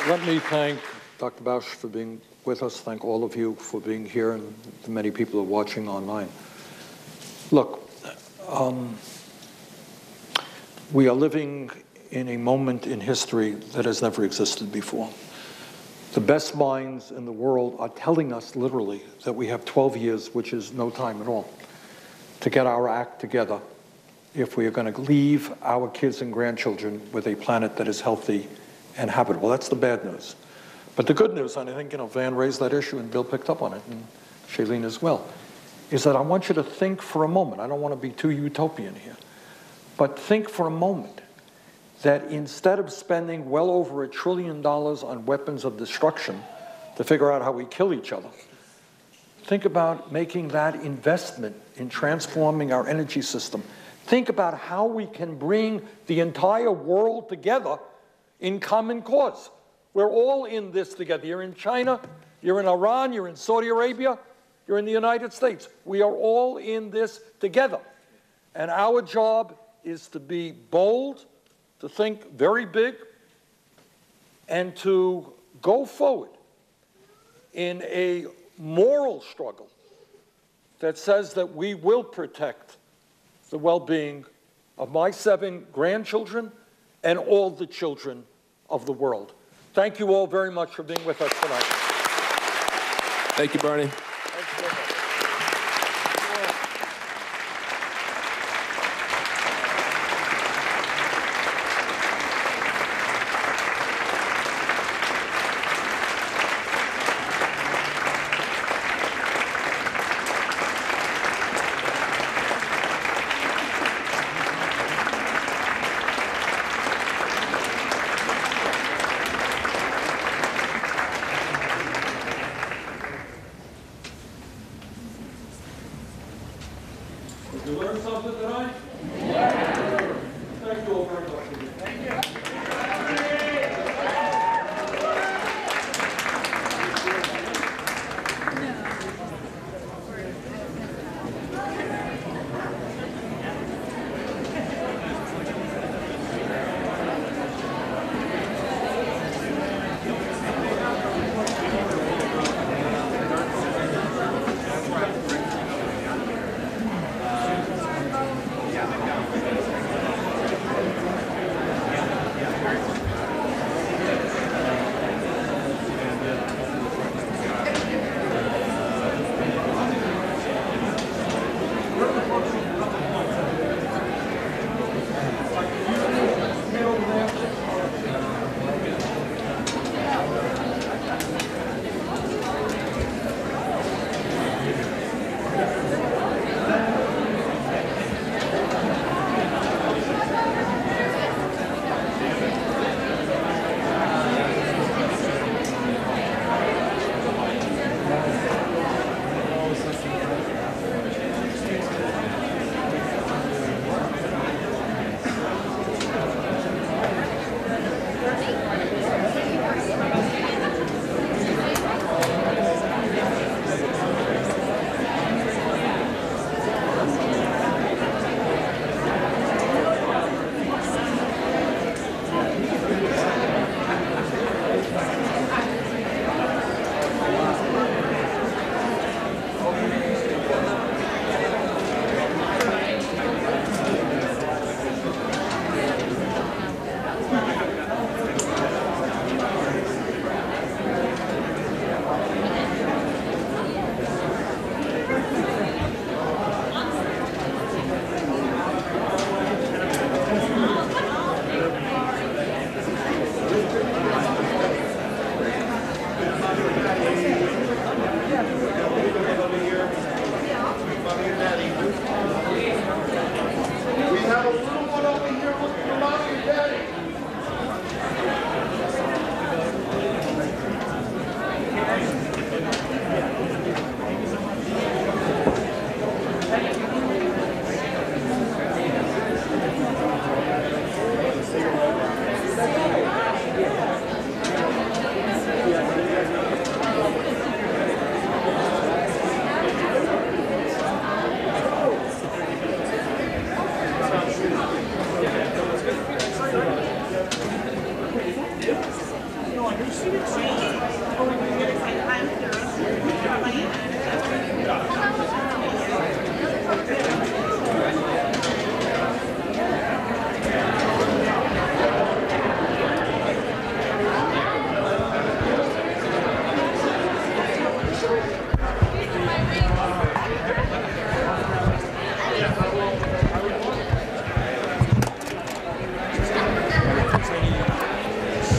Let me thank Dr. Bausch for being with us. Thank all of you for being here and the many people who are watching online. Look, we are living in a moment in history that has never existed before. The best minds in the world are telling us literally that we have 12 years, which is no time at all, to get our act together if we are going to leave our kids and grandchildren with a planet that is healthy and habitable. That's the bad news. But the good news, and I think Van raised that issue and Bill picked up on it, and Shailene as well, is that I want you to think for a moment. I don't want to be too utopian here, but think for a moment that instead of spending well over $1 trillion on weapons of destruction to figure out how we kill each other, think about making that investment in transforming our energy system. Think about how we can bring the entire world together in common cause. We're all in this together. You're in China, you're in Iran, you're in Saudi Arabia, you're in the United States. We are all in this together. And our job is to be bold, to think very big, and to go forward in a moral struggle that says that we will protect the well-being of my 7 grandchildren and all the children of the world. Thank you all very much for being with us tonight. Thank you, Bernie.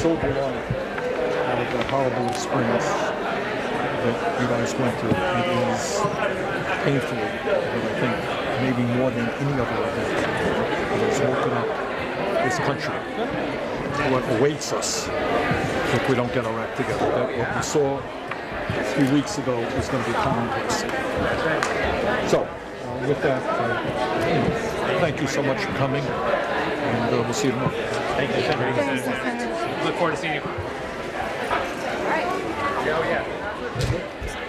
silver lining out of the horrible experience that you guys went through. It is painfully, but I think maybe more than any other event that has woken up this country to what awaits us if we don't get our act together. That what we saw a few weeks ago is going to be commonplace. So, with that, thank you so much for coming, and we'll see you tomorrow. Thank you, Senator. Look forward to seeing you. All right. Yeah.